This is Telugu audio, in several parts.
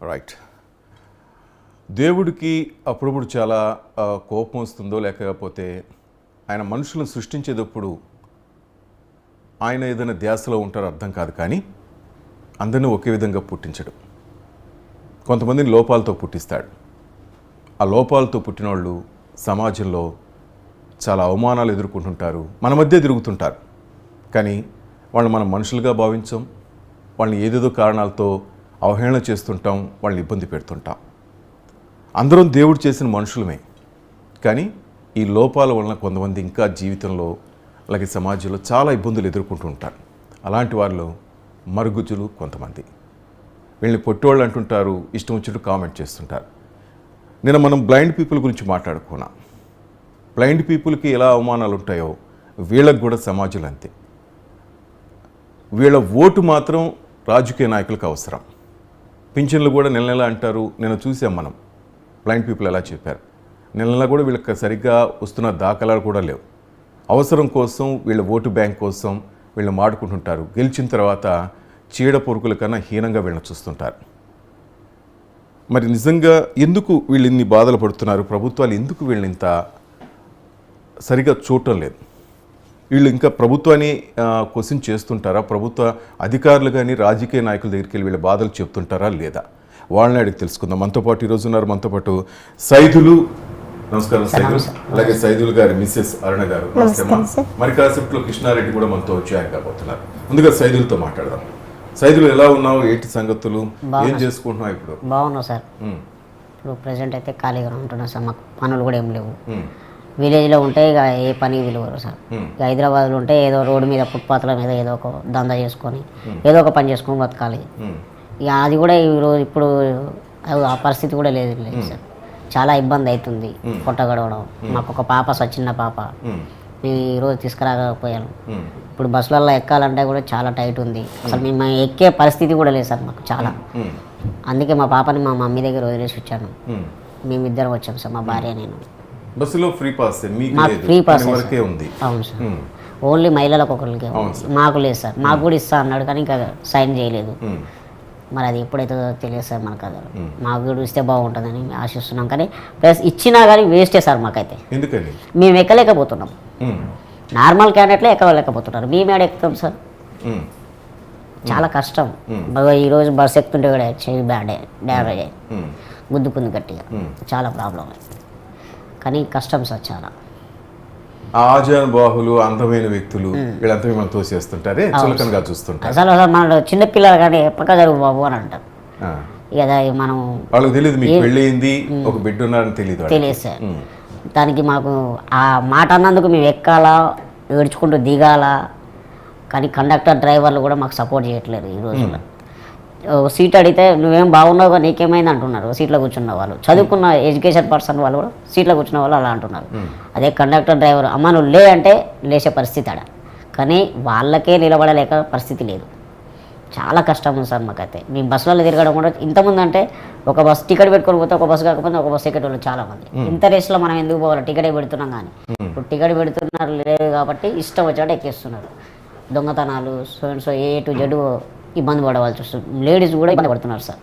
రైట్. దేవుడికి అప్పుడప్పుడు చాలా కోపం వస్తుందో లేకపోతే ఆయన మనుషులను సృష్టించేటప్పుడు ఆయన ఏదైనా ధ్యాసలో ఉంటారో అర్థం కాదు, కానీ అందరినీ ఒకే విధంగా పుట్టించడు. కొంతమందిని లోపాలతో పుట్టిస్తాడు. ఆ లోపాలతో పుట్టిన వాళ్ళు సమాజంలో చాలా అవమానాలు ఎదుర్కొంటుంటారు, మన మధ్య తిరుగుతుంటారు. కానీ వాళ్ళు మనం మనుషులుగా భావించాం, వాళ్ళని ఏదేదో కారణాలతో అవహేళన చేస్తుంటాం, వాళ్ళని ఇబ్బంది పెడుతుంటాం. అందరం దేవుడు చేసిన మనుషులమే, కానీ ఈ లోపాల వలన కొంతమంది ఇంకా జీవితంలో అలాగే సమాజంలో చాలా ఇబ్బందులు ఎదుర్కొంటూ ఉంటారు. అలాంటి వారిలో మరుగుజ్జులు కొంతమంది. వీళ్ళని పొట్టోళ్ళు అంటుంటారు, ఇష్టం వచ్చినట్టు కామెంట్ చేస్తుంటారు. నేను మనం బ్లైండ్ పీపుల్ గురించి మాట్లాడుకున్నాం. బ్లైండ్ పీపుల్కి ఎలా అవమానాలు ఉంటాయో వీళ్ళకు కూడా సమాజంలో అంతే. వీళ్ళ ఓటు మాత్రం రాజకీయ నాయకులకు అవసరం. పింఛన్లు కూడా నెల నెల అంటారు. నేను చూసాం, మనం బ్లైండ్ పీపుల్ ఎలా చెప్పారు. నెల నెల కూడా వీళ్ళకి సరిగ్గా వస్తున్న దాఖలాలు కూడా లేవు. అవసరం కోసం వీళ్ళ ఓటు బ్యాంక్ కోసం వీళ్ళు మాడుకుంటుంటారు. గెలిచిన తర్వాత చీడ పొరుకుల కన్నా హీనంగా వీళ్ళని చూస్తుంటారు. మరి నిజంగా ఎందుకు వీళ్ళు ఇన్ని బాధలు పడుతున్నారు? ప్రభుత్వాలు ఎందుకు వీళ్ళని ఇంత సరిగా చూడటం లేదు? వీళ్ళు ఇంకా ప్రభుత్వాన్ని క్వశ్చన్ చేస్తుంటారా? ప్రభుత్వ అధికారులు కానీ రాజకీయ నాయకుల దగ్గరికి వెళ్ళి వీళ్ళ బాధలు చెప్తుంటారా లేదా? వాళ్ళని అడిగి తెలుసుకుందాం. మనతో పాటు ఈరోజు ఉన్నారు, మనతో పాటు సైదులు. నమస్కారం సైదులు. అలాగే సైదులు గారి మిస్సెస్ అరుణ గారు. నమస్తే. మరి కాసేపట్లో కృష్ణారెడ్డి కూడా మనతో జాయిన్ కాబోతున్నారు. ముందుగా సైదులతో మాట్లాడదాం. సైదులు, ఎలా ఉన్నావు? ఏంటి సంగతులు? ఏం చేసుకుంటున్నావు ఇప్పుడు? బాగున్నావు సార్. ఇప్పుడు ప్రెసెంట్ అయితే ఖాళీగా ఉంటున్నా సార్. మాకు పనులు కూడా ఏం లేవు. విలేజ్లో ఉంటే ఇక ఏ పని విలువరు సార్. ఇక హైదరాబాద్లో ఉంటే ఏదో రోడ్డు మీద ఫుట్పాత్ల మీద ఏదో ఒక దందా చేసుకొని ఏదో ఒక పని చేసుకొని బతకాలి. ఇక అది కూడా ఇప్పుడు ఆ పరిస్థితి కూడా లేదు సార్. చాలా ఇబ్బంది అవుతుంది పొట్ట గడవడం. మాకు ఒక పాప సార్, చిన్న పాప. మేము ఈరోజు తీసుకురాకపోయాను. ఇప్పుడు బస్సులలో ఎక్కాలంటే కూడా చాలా టైట్ ఉంది. అసలు మేము ఎక్కే పరిస్థితి కూడా లేదు సార్ మాకు చాలా. అందుకే మా పాపని మా మమ్మీ దగ్గర వదిలేసి వచ్చాను. మేమిద్దరం వచ్చాం సార్, మా భార్య నేను. బస్సులో ఫ్రీ పాస్ ఫ్రీ పాస్ ఉంది. అవును సార్, ఓన్లీ మహిళలకు ఒకరికి. మాకు లేదు సార్. మాకు కూడా ఇస్తా అన్నాడు, కానీ ఇంకా సైన్ చేయలేదు. మరి అది ఎప్పుడైతే తెలియదు సార్ మనకు. అది మాకు కూడా ఇస్తే బాగుంటుందని ఆశిస్తున్నాం, కానీ ప్లస్ ఇచ్చినా కానీ వేస్టే సార్ మాకైతే. ఎందుకని? మేము ఎక్కలేకపోతున్నాం. నార్మల్ క్యాండిడేట్లే ఎక్కలేకపోతున్నారు. మేము ఏడ ఎక్కుతాం సార్? చాలా కష్టం. ఈరోజు బస్సు ఎక్కుతుంటే కూడా చెవి డ్యామేజ్ అయ్యి గుద్దుకుంది గట్టిగా. చాలా ప్రాబ్లం, కానీ కష్టం సార్ చాలా. ఆజానుబాహులు, అందమైన వ్యక్తులు వీళ్ళంతా మిమ్మల్ని తోసేస్తుంటారే, చులకనగా చూస్తుంటారు. అసలు మన చిన్నపిల్లలు కానీ పక్క జరుగు బాబు అని అంటారు. ఇక మనం వాళ్ళకి తెలియదు మీకు పెళ్ళయింది, ఒక బిడ్డ ఉన్నారని తెలియదు సార్. దానికి మాకు ఆ మాట అన్నందుకు మేము ఎక్కాలా, ఏడ్చుకుంటూ దిగాలా. కానీ కండక్టర్ డ్రైవర్లు కూడా మాకు సపోర్ట్ చేయట్లేదు ఈ రోజుల్లో. సీట్ అడిగితే నువ్వేం బాగున్నావు, నీకేమైంది అంటున్నారు సీట్లో కూర్చున్న వాళ్ళు. చదువుకున్న ఎడ్యుకేషన్ పర్సన్ వాళ్ళు కూడా సీట్లో కూర్చున్న వాళ్ళు అలా అంటున్నారు. అదే కండక్టర్ డ్రైవర్ అమ్మ నువ్వు లే అంటే లేచే పరిస్థితి ఆడ, కానీ వాళ్ళకే నిలబడలేక పరిస్థితి లేదు. చాలా కష్టం ఉంది సార్ మాకైతే. మేము బస్సులలో తిరగడం కూడా ఇంతకుముందు అంటే ఒక బస్ టికెట్ పెట్టుకొని పోతే ఒక బస్సు కాకపోతే ఒక బస్సు ఎక్కేటోళ్ళు చాలా మంది. ఇంత రేస్లో మనం ఎందుకు పోవాలి? టికెటే పెడుతున్నాం, కానీ ఇప్పుడు టికెట్ పెడుతున్నారు లేదు కాబట్టి ఇష్టం వచ్చాడు ఎక్కేస్తున్నారు. దొంగతనాలు సో ఏ టు జెడ్ ఇబ్బంది పడవలసి వస్తుంది. లేడీస్ కూడా ఇబ్బంది పడుతున్నారు సార్.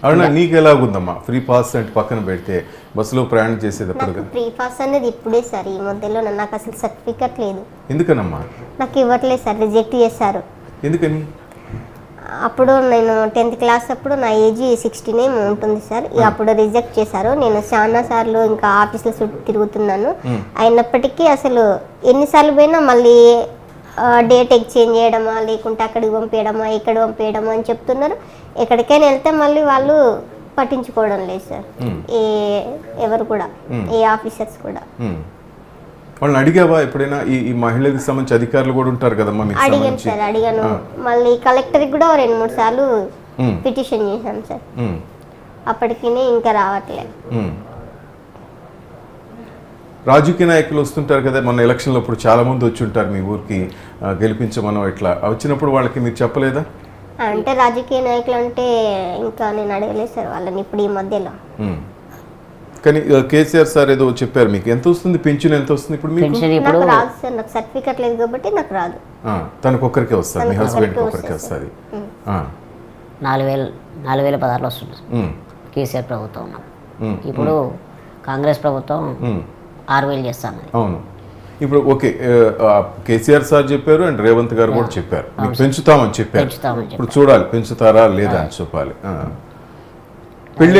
అవునా? నీకు ఎలాగుందమ్మా ఫ్రీ పాస్ అంటే? పక్కన పెడితే బస్సులో ప్రయాణం చేసేటప్పుడు ఫ్రీ పాస్ అనేది ఇప్పుడే సార్, ఈ మధ్యలో నాకు అసలు సర్టిఫికెట్ లేదు. ఎందుకనమ్మా? నాకు ఇవ్వట్లేదు సార్, రిజెక్ట్ చేశారు. ఎందుకని? అప్పుడు నేను 10th క్లాస్ అప్పుడు నా ఏజ్ 16 ఉంటుంది సార్. అప్పుడు రిజెక్ట్ చేశారు. నేను చాలా సార్లు ఇంకా ఆఫీసులో చుట్టూ తిరుగుతున్నాను. అయినప్పటికీ అసలు ఎన్నిసార్లు పోయినా మళ్ళీ డేట్ ఎక్స్చేంజ్ చేయడమా, లేకుంటే అక్కడికి పంపించడమా, ఇక్కడ పంపించడమా అని చెప్తున్నారు. ఎక్కడికైనా వెళ్తే మళ్ళీ వాళ్ళు పట్టించుకోవడం లేదు సార్, ఎవరు కూడా, ఏ ఆఫీసర్స్ కూడా. వాళ్ళని అడిగావా ఎప్పుడైనా? ఈ మహిళలకు సంబంధించి అధికారులు కూడా ఉంటారు కదమ్మా. అడిగాను సార్, అడిగాను. మళ్ళీ కలెక్టర్కి కూడా 2-3 సార్లు పిటిషన్ చేశాను సార్. అప్పటికి ఇంకా రావట్లేదు. రాజకీయ నాయకులు వస్తుంటారు కదా, మన ఎలక్షన్లో అప్పుడు చాలా మంది వచ్చి ఉంటారు మీ ఊరికి గెలిపించమనో ఇట్లా. వచ్చినప్పుడు వాళ్ళకి మీరు చెప్పలేదా? అంటే రాజకీయ నాయకులు అంటే ఇంకా నేను అడగలేదు సార్ వాళ్ళని ఇప్పుడు ఈ మధ్యలో. కానీ కేసీఆర్ సార్ ఏదో చెప్పారు మీకు. ఎంత వస్తుంది పెన్షన్? ఎంత వస్తుంది ఇప్పుడు మీకు? నాకు రాదు సార్, నాకు సర్టిఫికెట్ లేదు కాబట్టి నాకు రాదు. తనకు ఒక్కరికే వస్తుంది, మీ హస్బెండ్కి ఒక్కరికే వస్తుంది. 4,1600 వస్తుంది సార్. కేసీఆర్ ప్రభుత్వం ఉన్నప్పుడు. ఇప్పుడు కాంగ్రెస్ ప్రభుత్వం 6,000 చేస్తాను. అవును. ఇప్పుడు ఓకే, కేసీఆర్ సార్ చెప్పారు అండ్ రేవంత్ గారు కూడా చెప్పారు మీకు పెంచుతామని చెప్పారు. ఇప్పుడు చూడాలి పెంచుతారా లేదా అని చెప్పాలి. పెళ్ళి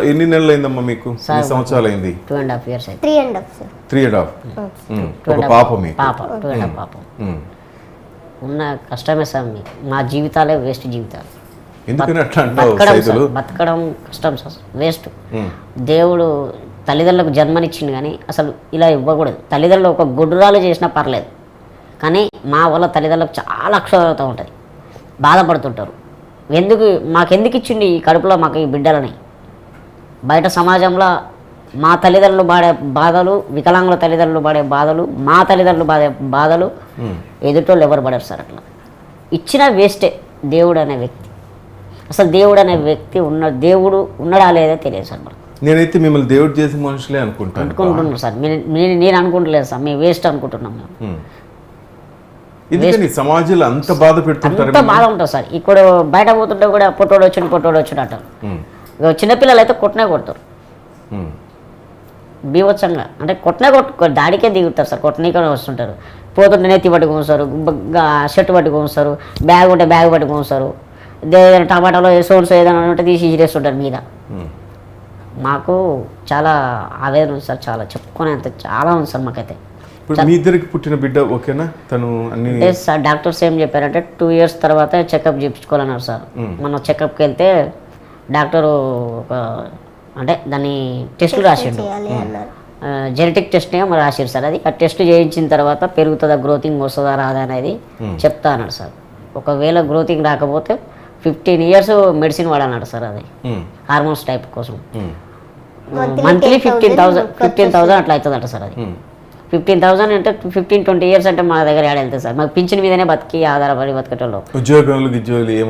ఎన్ని నెలలు అయిందమ్మా మీకు? ఎన్ని సంవత్సరాలు అయింది? 2.5 years. 3.5 సార్. 3.5. ఒక పాప మీకు? పాప 2.5 పాప. ఉన్న కష్టమే సార్. మా జీవితాలే వేస్ట్ జీవితాలు. ఎందుకని అట్లా అంటావు? బతకడం కష్టం సార్, వేస్ట్. దేవుడు తల్లిదండ్రులకు జన్మనిచ్చింది కానీ అసలు ఇలా ఇవ్వకూడదు. తల్లిదండ్రులు ఒక గుడ్రాలు చేసినా పర్లేదు, కానీ మా వల్ల తల్లిదండ్రులకు చాలా అక్షరత ఉంటుంది, బాధపడుతుంటారు. మాకెందుకు ఇచ్చింది ఈ కడుపులో మాకు ఈ బిడ్డలని? బయట సమాజంలో మా తల్లిదండ్రులు పడే బాధలు, వికలాంగుల తల్లిదండ్రులు పడే బాధలు, మా తల్లిదండ్రులు పడే బాధలు ఎదుటోళ్ళు ఎవరు పడారు సార్. అట్లా ఇచ్చిన వేస్టే. దేవుడు అనే వ్యక్తి, అసలు దేవుడు అనే వ్యక్తి దేవుడు ఉన్నాడా లేదా తెలియదు సార్. మనకు నేనైతే మిమ్మల్ని దేవుడు చేసిన మనుషులే అనుకుంటున్నాను సార్. నేను అనుకుంటలేదు సార్, మేము వేస్ట్ అనుకుంటున్నాం. మేము ఎందుకని సమాజంలో అంత బాధ పెడుతుంటారు? అంత బాధ ఉంటుంది సార్. ఇక్కడ బయట పోతుంటే కూడా పొట్టోడు వచ్చిన అంటారు. చిన్నపిల్లలు అయితే కొట్టనే కొడతారు బీభత్సంగా. అంటే కొట్టనే దాడికే దిగుతారు సార్, కొట్టనీకే వస్తుంటారు. పోతుంటే నెత్తి పట్టుకొస్తారు, షర్ట్ పట్టుకొస్తారు, బ్యాగ్ ఉంటే బ్యాగ్ పట్టుకొస్తారు, ఏదైనా టమాటాలో సోన్స్ ఏదైనా ఉంటే తీసి ఇసిరేస్తుంటారు మీద. మాకు చాలా ఆవేదన ఉంది సార్, చాలా చెప్పుకునేంత చాలా ఉంది సార్ మాకైతే. మీ ఇద్దరికి పుట్టిన బిడ్డ ఓకేనా? తను అన్ని సార్ డాక్టర్స్ ఏం చెప్పారంటే 2 years తర్వాత చెకప్ చేయించుకోవాలన్నారు సార్. మనం చెకప్కి వెళ్తే డాక్టరు అంటే దాన్ని టెస్టులు రాసిండు, జెనెటిక్ టెస్ట్ ఏమో రాసిరు సార్. అది ఆ టెస్ట్ చేయించిన తర్వాత పెరుగుతుందా, గ్రోతింగ్ వస్తుందా రాదా అనేది చెప్తా అన్నాడు సార్. ఒకవేళ గ్రోతింగ్ రాకపోతే 15 years మెడిసిన్ వాడన్నాడు సార్. అది హార్మోన్స్ టైప్ కోసం మంత్లీ 15,000 అట్లా అవుతుందట సార్. అది 15,000 అంటే 15-20 years అంటే మా దగ్గర ఏడ వెళ్తుంది సార్. మాకు పింఛన్ మీదనే బతికి ఆధారపడి బతికేటోళ్ళు. ఉద్యోగాలు ఏం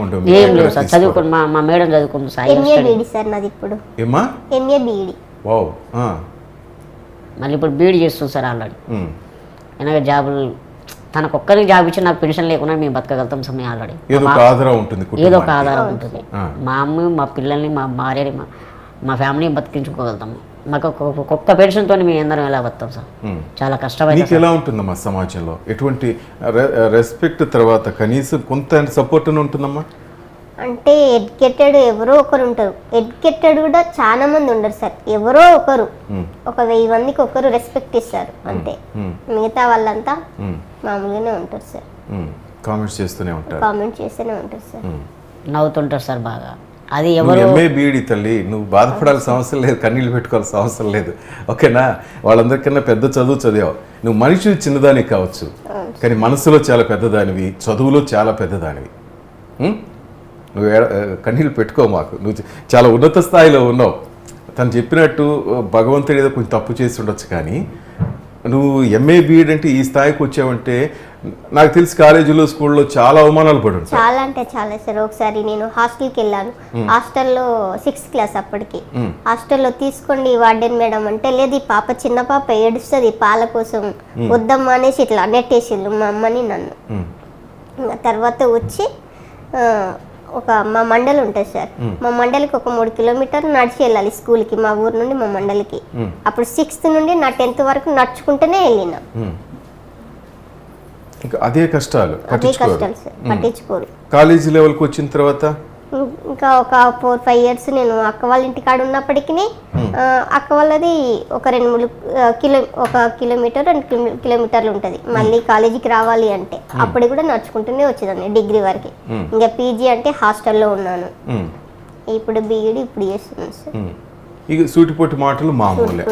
లేవు సార్. చదువుకుని మా మేడం చదువుకుంది సార్. మళ్ళీ ఇప్పుడు బీఈడి చేస్తుంది సార్ ఆల్రెడీ. వెనక జాబులు తనకు ఒక్కరికి జాబ్ ఇచ్చి నాకు పెన్షన్ లేకుండా మేము బతకగలుగుతాం సార్. మేము ఆల్రెడీ ఏదో ఒక ఆధారం ఉంటుంది. మా అమ్మ, మా పిల్లల్ని, మా భార్యని, మా ఫ్యామిలీని బతికించుకోగలుగుతాము. మాకు ఒక్క పెన్షన్తో మేము అందరం ఎలా బతాం సార్. చాలా కష్టమైంది. ఎలా ఉంటుందమ్మా సమాజంలో? ఎటువంటి రెస్పెక్ట్ తర్వాత కనీసం కొంత సపోర్ట్ ఉంటుందమ్మా? అంటే ఎడ్యుకేటెడ్ ఎవరో ఒకరు ఉంటారు, ఎడ్యుకేటెడ్ కూడా చాలా మంది ఉండరు సార్. ఎవరో ఒకరు, ఒక 1000 మందికి ఒకరు రెస్పెక్ట్ ఇస్తారు అంతే. మిగతా వాళ్ళంతా మామూలుగానే ఉంటారు సార్. కామెంట్స్ చేస్తూనే ఉంటారు సార్. నవ్వుతుంటారు సార్ బాగా. అది ఎంఏ బీఈడి తల్లి, నువ్వు బాధపడాల్సిన అవసరం లేదు, కన్నీళ్ళు పెట్టుకోవాల్సిన అవసరం లేదు, ఓకేనా? వాళ్ళందరికన్నా పెద్ద చదువు చదివావు నువ్వు. మనిషి చిన్నదానికి కావచ్చు, కానీ మనసులో చాలా పెద్దదానివి, చదువులో చాలా పెద్దదానివి. నువ్వు కన్నీళ్ళు పెట్టుకో మాకు. నువ్వు చాలా ఉన్నత స్థాయిలో ఉన్నావు. తను చెప్పినట్టు భగవంతుడు ఏదో కొంచెం తప్పు చేసి ఉండొచ్చు, కానీ నువ్వు ఎంఏ బీఎడ్ అంటే ఈ స్థాయికి వచ్చావంటే నాకు తెలిసి కాలేజీలో స్కూల్లో చాలా అవమానాలు పడు. చాలా అంటే చాలా సార్. ఒకసారి నేను హాస్టల్కి వెళ్ళాను. హాస్టల్లో 6th class అప్పటికి. హాస్టల్లో తీసుకోండి వార్డెన్ మేడం అంటే, లేదు ఈ పాప చిన్న పాప ఏడుస్తుంది పాల కోసం, వద్దమ్మా అనేసి ఇట్లా నెట్టేసిళ్ళు మా అమ్మని నన్ను. తర్వాత వచ్చి మా మండలి ఉంటుంది సార్. మా మండలికి ఒక 3 kilometers నడిచి వెళ్ళాలి స్కూల్కి, మా ఊరు నుండి మా మండలికి. అప్పుడు 6th నుండి నా 10th వరకు నడుచుకుంటూనే వెళ్ళినా. అదే కష్టాలు పట్టించుకోరు. కాలేజీ లెవెల్కి వచ్చిన తర్వాత ఇంకా ఒక 4-5 years నేను అక్క వాళ్ళ ఇంటికాడ ఉన్నప్పటికీ అక్క వాళ్ళది ఒక 2-3 kilometer 2 kilometers ఉంటుంది. మళ్ళీ కాలేజీకి రావాలి అంటే అప్పుడు కూడా నడుచుకుంటూనే వచ్చేదాన్ని డిగ్రీ వరకు. ఇంకా పీజీ అంటే హాస్టల్లో ఉన్నాను. ఇప్పుడు బీఈడి ఇప్పుడు చేస్తున్నాను సార్. ఇక సూటిపోటి మాటలు మామూలు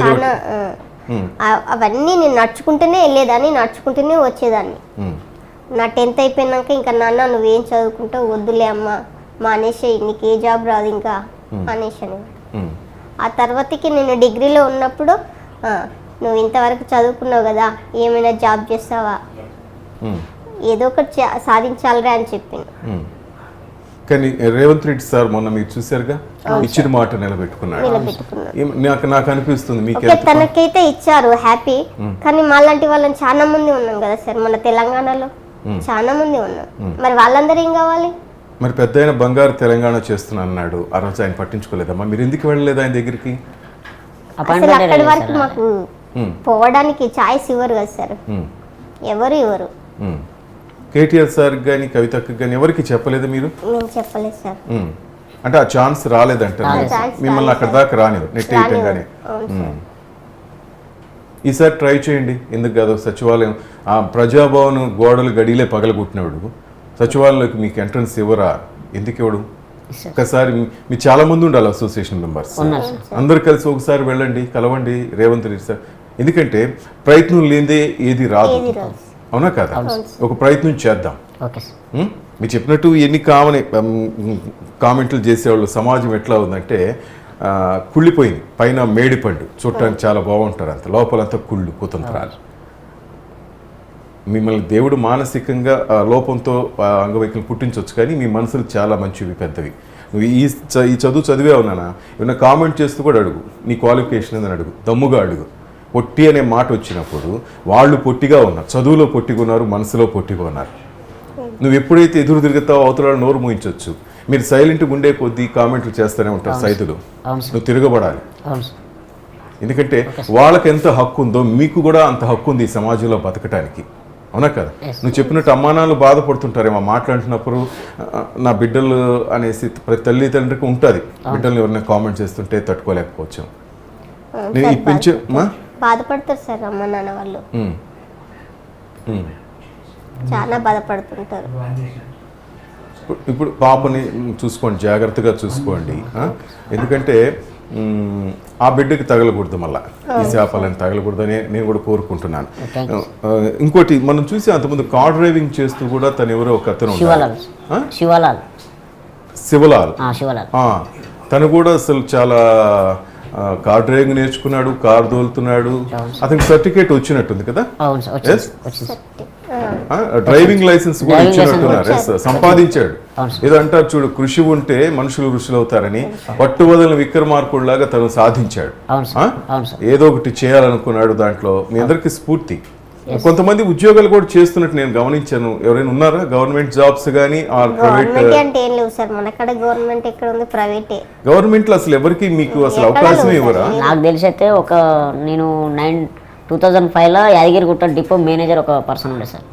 చాలా అవన్నీ నేను నడుచుకుంటూనే వెళ్ళేదాన్ని, నడుచుకుంటూనే వచ్చేదాన్ని. నా 10th అయిపోయినాక ఇంకా నాన్న నువ్వేం చదువుకుంటావు, వద్దులే అమ్మ మానేసే, నీకు ఏ జాబ్ రాదు ఇంకా అనేసాను. ఆ తర్వాతకి నేను డిగ్రీలో ఉన్నప్పుడు నువ్వు ఇంతవరకు చదువుకున్నావు కదా, ఏమైనా జాబ్ చేస్తావా, ఏదో ఒకటి సాధించాలిరా అని చెప్పింది. కానీ రేవంత్ రెడ్డి సార్ మొన్న మీరు చూసారుగా, ఇచ్చిన మాట నిలబెట్టుకున్నాడు. నాకు అనిపిస్తుంది తనకైతే ఇచ్చారు హ్యాపీ, కానీ మాలాంటి వాళ్ళని చాలా మంది ఉన్నాం కదా సార్ మన తెలంగాణలో, చాలా మంది ఉన్నాం. మరి వాళ్ళందరూ ఏం కావాలి? మరి పెద్ద ఆయన బంగారు తెలంగాణ చేస్తున్నా అన్నాడు, ఆ రోజు ఆయన పట్టించుకోలేదమ్మా, మీరు ఎందుకు వెళ్ళలేదు ఆయన దగ్గరికి? అసలు అపాయింట్మెంట్ అక్కడి వరకు మాకు పోవడానికి ఛాయిస్ ఇవ్వరు కదా సార్, ఎవరు ఇవ్వరు. కేటీఆర్ సార్ కానీ కవితకు కానీ ఎవరికి చెప్పలేదు మీరు? నేను చెప్పలేదు సార్. అంటే ఆ ఛాన్స్ రాలేదంటారు, మిమ్మల్ని అక్కడ దాకా రానివ్వరు నెట్టేయటంగానే. ఈసారి ట్రై చేయండి, ఎందుకు కాదు. సచివాలయం ఆ ప్రజాభవన్ గోడలు గడిలే పగలగొట్టినవాడు సచివాలయంలోకి మీకు ఎంట్రన్స్ ఇవ్వరా? ఎందుకు ఇవ్వడు? ఒకసారి మీ చాలా మంది ఉండాలి అసోసియేషన్ మెంబర్స్, అందరు కలిసి ఒకసారి వెళ్ళండి, కలవండి రేవంత్ రెడ్డి సార్. ఎందుకంటే ప్రయత్నం లేదే ఏది రాదు, అవునా కదా? ఒక ప్రయత్నం చేద్దాం. మీరు చెప్పినట్టు ఎన్ని కామెంట్లు చేసేవాళ్ళు, సమాజం ఎట్లా ఉందంటే కుళ్ళిపోయింది. పైన మేడిపండు చూడటానికి చాలా బాగుంటారు, అంత లోపలంతా కుళ్ళు కుతంత్రాలు. మిమ్మల్ని దేవుడు మానసికంగా లోపంతో అంగవైకల్యం పుట్టించవచ్చు, కానీ మీ మనసులు చాలా మంచివి, పెద్దవి. నువ్వు ఈ చదువు చదివే ఉన్నానా, ఏమైనా కామెంట్ చేస్తూ కూడా అడుగు, నీ క్వాలిఫికేషన్ అని అడుగు, దమ్ముగా అడుగు. పొట్టి అనే మాట వచ్చినప్పుడు వాళ్ళు పొట్టిగా ఉన్నారు, చదువులో పొట్టిగా ఉన్నారు, మనసులో పొట్టిగా ఉన్నారు. నువ్వు ఎప్పుడైతే ఎదురు తిరుగుతావో అవతల నోరు మూయించవచ్చు. మీరు సైలెంట్గా ఉండే కొద్దీ కామెంట్లు చేస్తూనే ఉంటారు సైతులు. నువ్వు తిరగబడాలి, ఎందుకంటే వాళ్ళకి ఎంత హక్కు ఉందో మీకు కూడా అంత హక్కు ఉంది ఈ సమాజంలో బతకటానికి, అవునా కదా? నువ్వు చెప్పినట్టు అమ్మానాలు బాధపడుతుంటారేమో మాట్లాడుతున్నప్పుడు, నా బిడ్డలు అనేసి ప్రతి తల్లిదండ్రికి ఉంటుంది, బిడ్డలు ఎవరైనా కామెంట్ చేస్తుంటే తట్టుకోలేకపోవచ్చు. నేను ఇప్పించే బాధపడతారు సార్ అమ్మ నాన్న వాళ్ళు, చాలా బాధపడుతుంటారు. ఇప్పుడు పాపని చూసుకోండి, జాగ్రత్తగా చూసుకోండి, ఎందుకంటే ఆ బిడ్డకి తగలకూడదు, మళ్ళీ ఈ శాపాలని తగలకూడదని నేను కూడా కోరుకుంటున్నాను. ఇంకోటి మనం చూసి అంతకుముందు కార్ డ్రైవింగ్ చేస్తూ కూడా తను ఎవరో ఒక అతను శివలాల్, తను కూడా అసలు చాలా కార్ డ్రైవింగ్ నేర్చుకున్నాడు, కార్ తోలుతున్నాడు, అతనికి సర్టిఫికేట్ వచ్చినట్టుంది కదా, డ్రైవింగ్ లైసెన్స్ కూడా ఇచ్చినట్టున్నారు, సంపాదించాడు. ఏదో అంటారు చూడు, కృషి ఉంటే మనుషులు ఋషులు అవుతారని, పట్టువదలని విక్రమార్కుడిలాగా తను సాధించాడు. ఏదో ఒకటి చేయాలనుకున్నాడు, దాంట్లో మీ అందరికి స్ఫూర్తి. కొంతమంది ఉద్యోగాలు కూడా చేస్తున్నట్టు నేను గమనించాను. ఎవరైనా ఉన్నారా గవర్నమెంట్ జాబ్స్ కానీ గవర్నమెంట్ లో అసలు ఎవరికి మీకు అసలు అవకాశం ఇవ్వరా? నాకు తెలిసి అయితే నేను 2005లో యాదగిరిగుట్ట డిపో మేనేజర్ ఒక పర్సన్ ఉండే సార్.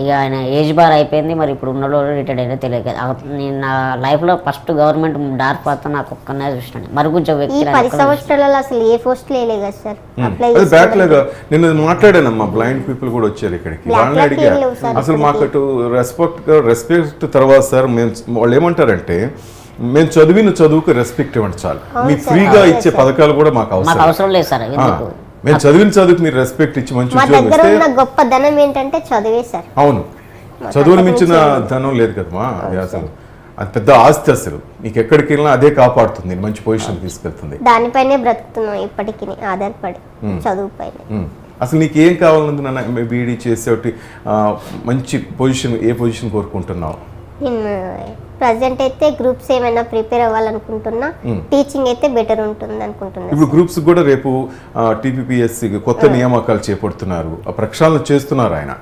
ఇక ఆయన ఏజ్ బార్ అయిపోయింది, మరి ఇప్పుడు ఉన్నలో రిటైర్డ్ అయినా తెలియదు. నేను నా లైఫ్లో ఫస్ట్ గవర్నమెంట్ డార్క్ పాత్ర నాకు ఒక్కనే చూసినాను. మరి కొంచెం వ్యక్తి 10 సంవత్సరాలలో అసలు ఏ పోస్ట్ లేదు కదా సార్. నేను మాట్లాడానమ్మా, బ్లైండ్ పీపుల్ కూడా వచ్చారు ఇక్కడికి, వాళ్ళని అడిగా అసలు మాకు అటు రెస్పెక్ట్ తర్వాత సార్ వాళ్ళు ఏమంటారంటే, మేము చదివిన చదువుకు రెస్పెక్ట్ ఇవ్వండి చాలు, మీ ఫ్రీగా ఇచ్చే పథకాలు కూడా మాకు అవసరం లేదు సార్. మేము చదివిన చదువుకు మీరు రెస్పెక్ట్ ఇచ్చి మంచి గొప్ప ధనం ఏంటంటే చదివే సార్. అవును, చదువును మించిన ధనం లేదు కదమ్మా, అది అసలు అది పెద్ద ఆస్తి. అసలు నీకు ఎక్కడికి వెళ్ళినా అదే కాపాడుతుంది, మంచి పొజిషన్ తీసుకెళ్తుంది. దానిపైనే బ్రతుకుతున్నాం ఇప్పటికి ఆధారపడి, చదువు పైన. అసలు నీకు ఏం కావాలంది నాన్న, బీఈడీ చేసేటి మంచి పొజిషన్, ఏ పొజిషన్ కోరుకుంటున్నావు? నేను ప్రజెంట్ అయితే గ్రూప్స్ ఏమైనా ప్రిపేర్ అవ్వాలనుకుంటున్నా, టీచింగ్ అయితే బెటర్ ఉంటుంది అనుకుంటున్నా. ఇప్పుడు గ్రూప్స్ కూడా రేపు టీపీపీఎస్సీ కొత్త నియామకాలు చేపడుతున్నారు, ప్రక్షాళన చేస్తున్నారు ఆయన.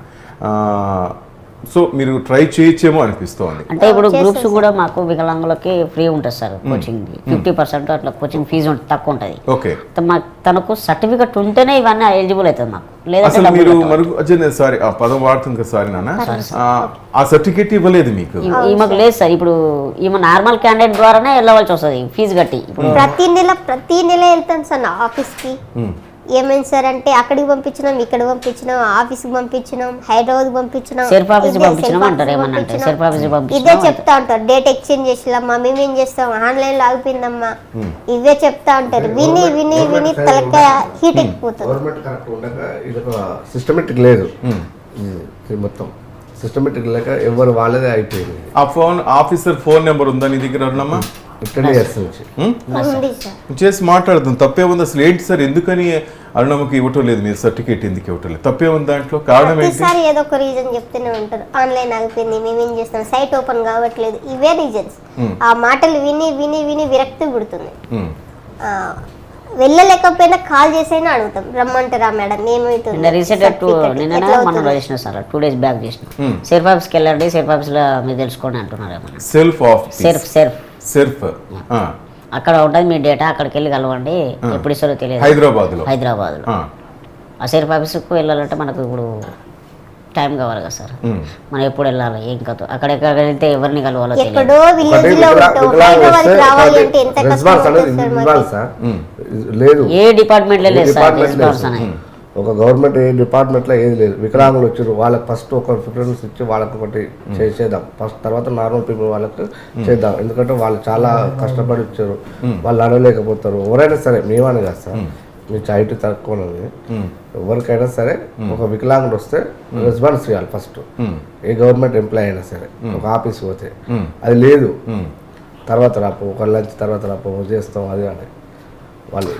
సో మీరు ట్రై చేయొచ్చేమో అనిపిస్తోంది. అంటే ఇప్పుడు గ్రూప్స్ కూడా మాకు వికలాంగులకి ఫ్రీ ఉంటుంది సార్ కోచింగ్, 50% అట్లా కోచింగ్ ఫీజు తక్కువ ఉంటుంది. ఓకే, తనకు సర్టిఫికెట్ ఉంటేనే ఇవన్నీ ఎలిజిబుల్ అవుతుంది మాకు. అసలు మీరు సారీ ఆ పదం వాడుతుంది కదా, సారీ నాన్న, ఆ సర్టిఫికేట్ ఇవ్వలేదు మీకు? ఈమెకు లేదు సార్. ఇప్పుడు ఈమె నార్మల్ క్యాండిడేట్ ద్వారానే వెళ్ళవలసి వస్తుంది ఫీజు కట్టి. ఇప్పుడు ప్రతి నెల వెళ్తాను సార్ ఆఫీస్కి. ఏమైంది సార్ అంటే, అక్కడికి పంపించినాం, ఇక్కడ పంపించినాం, ఆఫీస్కి పంపించినాం, హైదరాబాద్ పంపించినాం, ఇదే చెప్తా ఉంటారు. డేట్ ఎక్స్చేంజ్ చేసినమ్మా, మేమేం చేస్తాం, ఆన్లైన్ లో ఆగిపోయిందమ్మా, ఇవే చెప్తా ఉంటారు. విని విని విని తలకాయ హీట్ ఎక్కిపోతుంది. సిస్టమేటిక్ లేదు, మొత్తం సిస్టమేటిక్ లేక ఎవరు వాళ్ళదే అయిపోయింది. ఆ ఫోన్ ఆఫీసర్ ఫోన్ నెంబర్ ఉందా నీ దగ్గర? అన్నమ్మా చేసి మాట్లాడుతుంది, తప్పే ఉంది. అసలు ఏంటి సార్, ఎందుకని అరుణమ్మకి ఇవ్వటం లేదు మీరు సర్టిఫికేట్, ఎందుకు ఇవ్వటం లేదు, తప్పే ఉంది దాంట్లో? కారణం ఏంటి? ఏదో ఒక రీజన్ చెప్తూనే ఉంటారు. ఆన్లైన్ ఆగిపోయింది, మేమేం చేస్తాం, సైట్ ఓపెన్ కావట్లేదు, ఇవే రీజన్స్. ఆ మాటలు విని విని విని విరక్తి పుడుతుంది. వెళ్ళలేకపోయినా కాల్ చేసైనా అడుగుతాం, రమ్మంటారా మేడం ఏమవుతుంది, నిన్న రీసెంట్ నిన్న మనం చేసిన సార్ 2 days బ్యాక్ చేసిన సెల్ఫ్ ఆఫీస్కి వెళ్ళండి, సెల్ఫ్ ఆఫీస్లో మీరు తెలుసుకోండి అంటున్నారు ఏమన్నా. సెల్ఫ్ అక్కడ ఉంటుంది మీ డేటా, అక్కడికి వెళ్ళి కలవండి, ఎప్పుడు ఇస్తారో తెలియదు. హైదరాబాద్లో ఆ సెల్ఫ్ ఆఫీస్కు వెళ్ళాలంటే మనకు ఇప్పుడు టైం కావాలి కదా సార్, మనం ఎప్పుడు వెళ్ళాలి ఏం కథ, అక్కడెక్కడ వెళ్తే ఎవరిని కలవాలో తెలియదు. ఎక్కడో విలేజ్ లో ఉంటాం, హైదరాబాద్కి రావాలి అంటే ఎంత కష్టం సార్. లేదు ఏ డిపార్ట్మెంట్లో లేదు సార్ రెస్పాన్స్ అనేది. ఒక గవర్నమెంట్ ఏ డిపార్ట్మెంట్లో ఏది లేదు. వికలాంగులు వచ్చారు, వాళ్ళకి ఫస్ట్ ఒక ప్రిఫరెన్స్ ఇచ్చి వాళ్ళకి ఒకటి చేసేద్దాం ఫస్ట్, తర్వాత నార్మల్ పీపుల్ వాళ్ళకి చేద్దాం. ఎందుకంటే వాళ్ళు చాలా కష్టపడి వచ్చారు, వాళ్ళు నడవలేకపోతారు. ఎవరైనా సరే మేమని కాదు సార్, మీ చాయిటీ తక్కువ ఉన్నది, ఎవరికైనా సరే ఒక వికలాంగుడు వస్తే రెస్పాన్స్ చేయాలి ఫస్ట్. ఏ గవర్నమెంట్ ఎంప్లాయ్ అయినా సరే ఒక ఆఫీస్ పోతే అది లేదు, తర్వాత రాపో ఒక లంచ్ తర్వాత రాపో చేస్తాం అది అని వాళ్ళు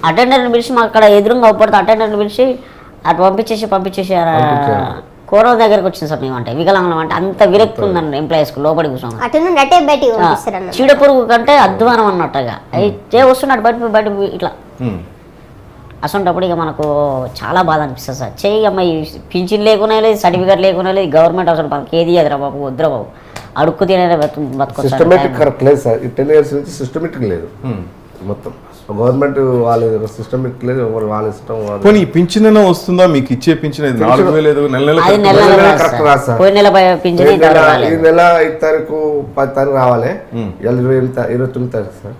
అటెండర్ని పిలిచి మాకు అక్కడ ఎదురుగా పడితే అటెండర్ని పిలిచి అటు పంపించేసి కోరవ దగ్గరకు వచ్చింది సార్. మేము అంటే వికలాంగులం అంటే అంత విరక్తి ఉందండి ఎంప్లాయీస్కి, లోపలి కూర్చోండి చీడపురుగు కంటే అధ్వానం అన్నట్టుగా అయితే వస్తున్నాడు బయట ఇట్లా. అసంటప్పుడు ఇక మనకు చాలా బాధ అనిపిస్తుంది సార్. చెయ్యి అమ్మ పింఛన్ లేకున్నా లేదు, సర్టిఫికేట్ లేకున్నా లేదు, గవర్నమెంట్ అసలు మనకి ఏది ఎదురా బాబు, వద్దురా బాబు, అడుక్కు తినే బతుకొచ్చు. సిస్టమేటిక్ కరెక్ట్ లేదు సార్, 10 years నుంచి సిస్టమేటిక్ లేదు మొత్తం. గవర్నమెంట్ వాళ్ళ సిస్టమేటిక్ లేదు, ఎవరు వాళ్ళ ఇష్టం. పోనీ పింఛన్ వస్తుందా మీకు? ఇచ్చే పింఛన్ 4,000 నెల కరెక్ట్ రాదు సార్. ఈ నెల 5 తారీఖు 10 తారీఖు రావాలి, 29 తారీఖు సార్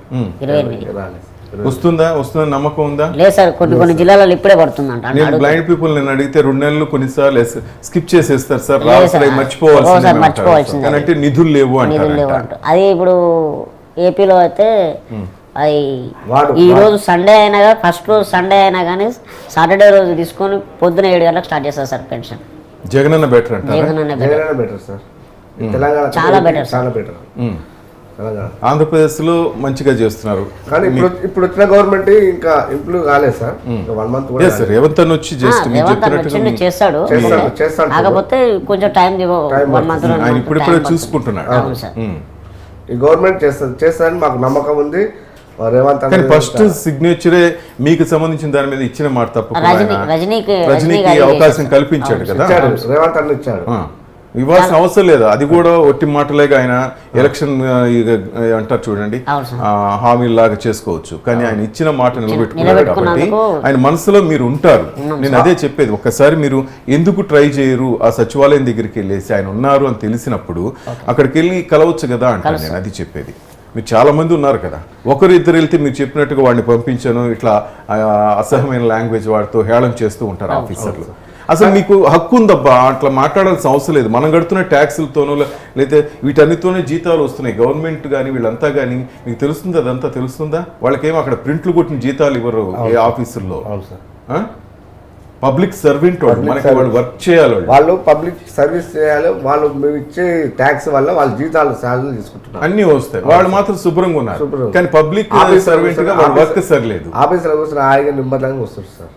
రాలేదు. వస్తుందా నమ్మకం ఉందా? లేదు సార్, కొన్ని జిల్లాలలో ఇప్పుడే పడుతుందంట. నేను బ్లైండ్ పీపుల్ నేను అడిగితే 2 నెలలు కొన్నిసార్లు స్కిప్ చేసేస్తారు సార్, మర్చిపోవాల్సింది అంటే నిధులు లేవు అంటారు. అది ఇప్పుడు ఏపీలో అయితే అది ఈ రోజు సండే అయినా కానీ, ఫస్ట్ రోజు సండే అయినా కానీ సాటర్డే రోజు తీసుకొని పొద్దున 7 గంటలకు స్టార్ట్ చేస్తారు సార్ పెన్షన్. జగనన్న బెటర్ అంటారు. జగనన్న బెటర్ సార్, తెలంగాణ చాలా బెటర్, చాలా బెటర్. ఆంధ్రప్రదేశ్ లో మంచిగా చేస్తున్నారు, కానీ ఇప్పుడు వచ్చిన గవర్నమెంట్ ఇంకా ఇంప్రూవ్ కాలేదు సార్. 1 month కూడా రేవంత్ అన్న వచ్చి చేస్తాడు, కాకపోతే కొంచెం టైం 1 month ఆయన ఇప్పుడిప్పుడే చూసుకుంటున్నాడు. ఈ గవర్నమెంట్ చేస్తారని మాకు నమ్మకం ఉంది. రేవంత్ కానీ ఫస్ట్ సిగ్నేచరే మీకు సంబంధించిన దాని మీద ఇచ్చిన మాట తప్ప రజనీకి అవకాశం కల్పించాడు కదా, రేవంత్ అన్న ఇచ్చాడు. ఇవ్వాల్సిన అవసరం లేదు, అది కూడా ఒట్టి మాటలేగా ఆయన ఎలక్షన్ అంటారు చూడండి, హామీలాగా చేసుకోవచ్చు. కానీ ఆయన ఇచ్చిన మాట నిలబెట్టుకున్నారు కాబట్టి ఆయన మనసులో మీరు ఉంటారు. నేను అదే చెప్పేది, ఒక్కసారి మీరు ఎందుకు ట్రై చేయరు, ఆ సచివాలయం దగ్గరికి వెళ్ళేసి ఆయన ఉన్నారు అని తెలిసినప్పుడు అక్కడికి వెళ్ళి కలవచ్చు కదా అంటాను నేను. అది చెప్పేది, మీరు చాలా మంది ఉన్నారు కదా, ఒకరు ఇద్దరు వెళ్తే మీరు చెప్పినట్టుగా వాడిని పంపించాను ఇట్లా అసహ్యమైన లాంగ్వేజ్ వాడుతూ హేళన చేస్తూ ఉంటారు ఆఫీసర్లు. అసలు మీకు హక్కు ఉందబ్బా, అట్లా మాట్లాడాల్సిన అవసరం లేదు. మనం కడుతున్న ట్యాక్సులతోనూ లేకపోతే వీటన్నిటితోనే జీతాలు వస్తున్నాయి. గవర్నమెంట్ కానీ వీళ్ళంతా కానీ మీకు తెలుస్తుంది, అదంతా తెలుస్తుందా? వాళ్ళకేమో అక్కడ ప్రింట్లు కొట్టిన జీతాలు ఇవ్వరు ఏ ఆఫీసుల్లో. పబ్లిక్ సర్వెంట్ మనకి వాళ్ళు వర్క్ చేయాలి, వాళ్ళు పబ్లిక్ సర్వీస్ చేయాలి. వాళ్ళు మేము ఇచ్చే ట్యాక్స్ వల్ల వాళ్ళ జీతాలు శాలరీ తీసుకుంటున్నారు, అన్ని వస్తాయి. వాళ్ళు మాత్రం శుభ్రంగా ఉన్నారు, కానీ పబ్లిక్ సర్వెంట్ గా వర్క్ సరిలేదు. ఆఫీసులో కూర్చొని హాయిగా నిమ్మదంగా వస్తుంది సార్.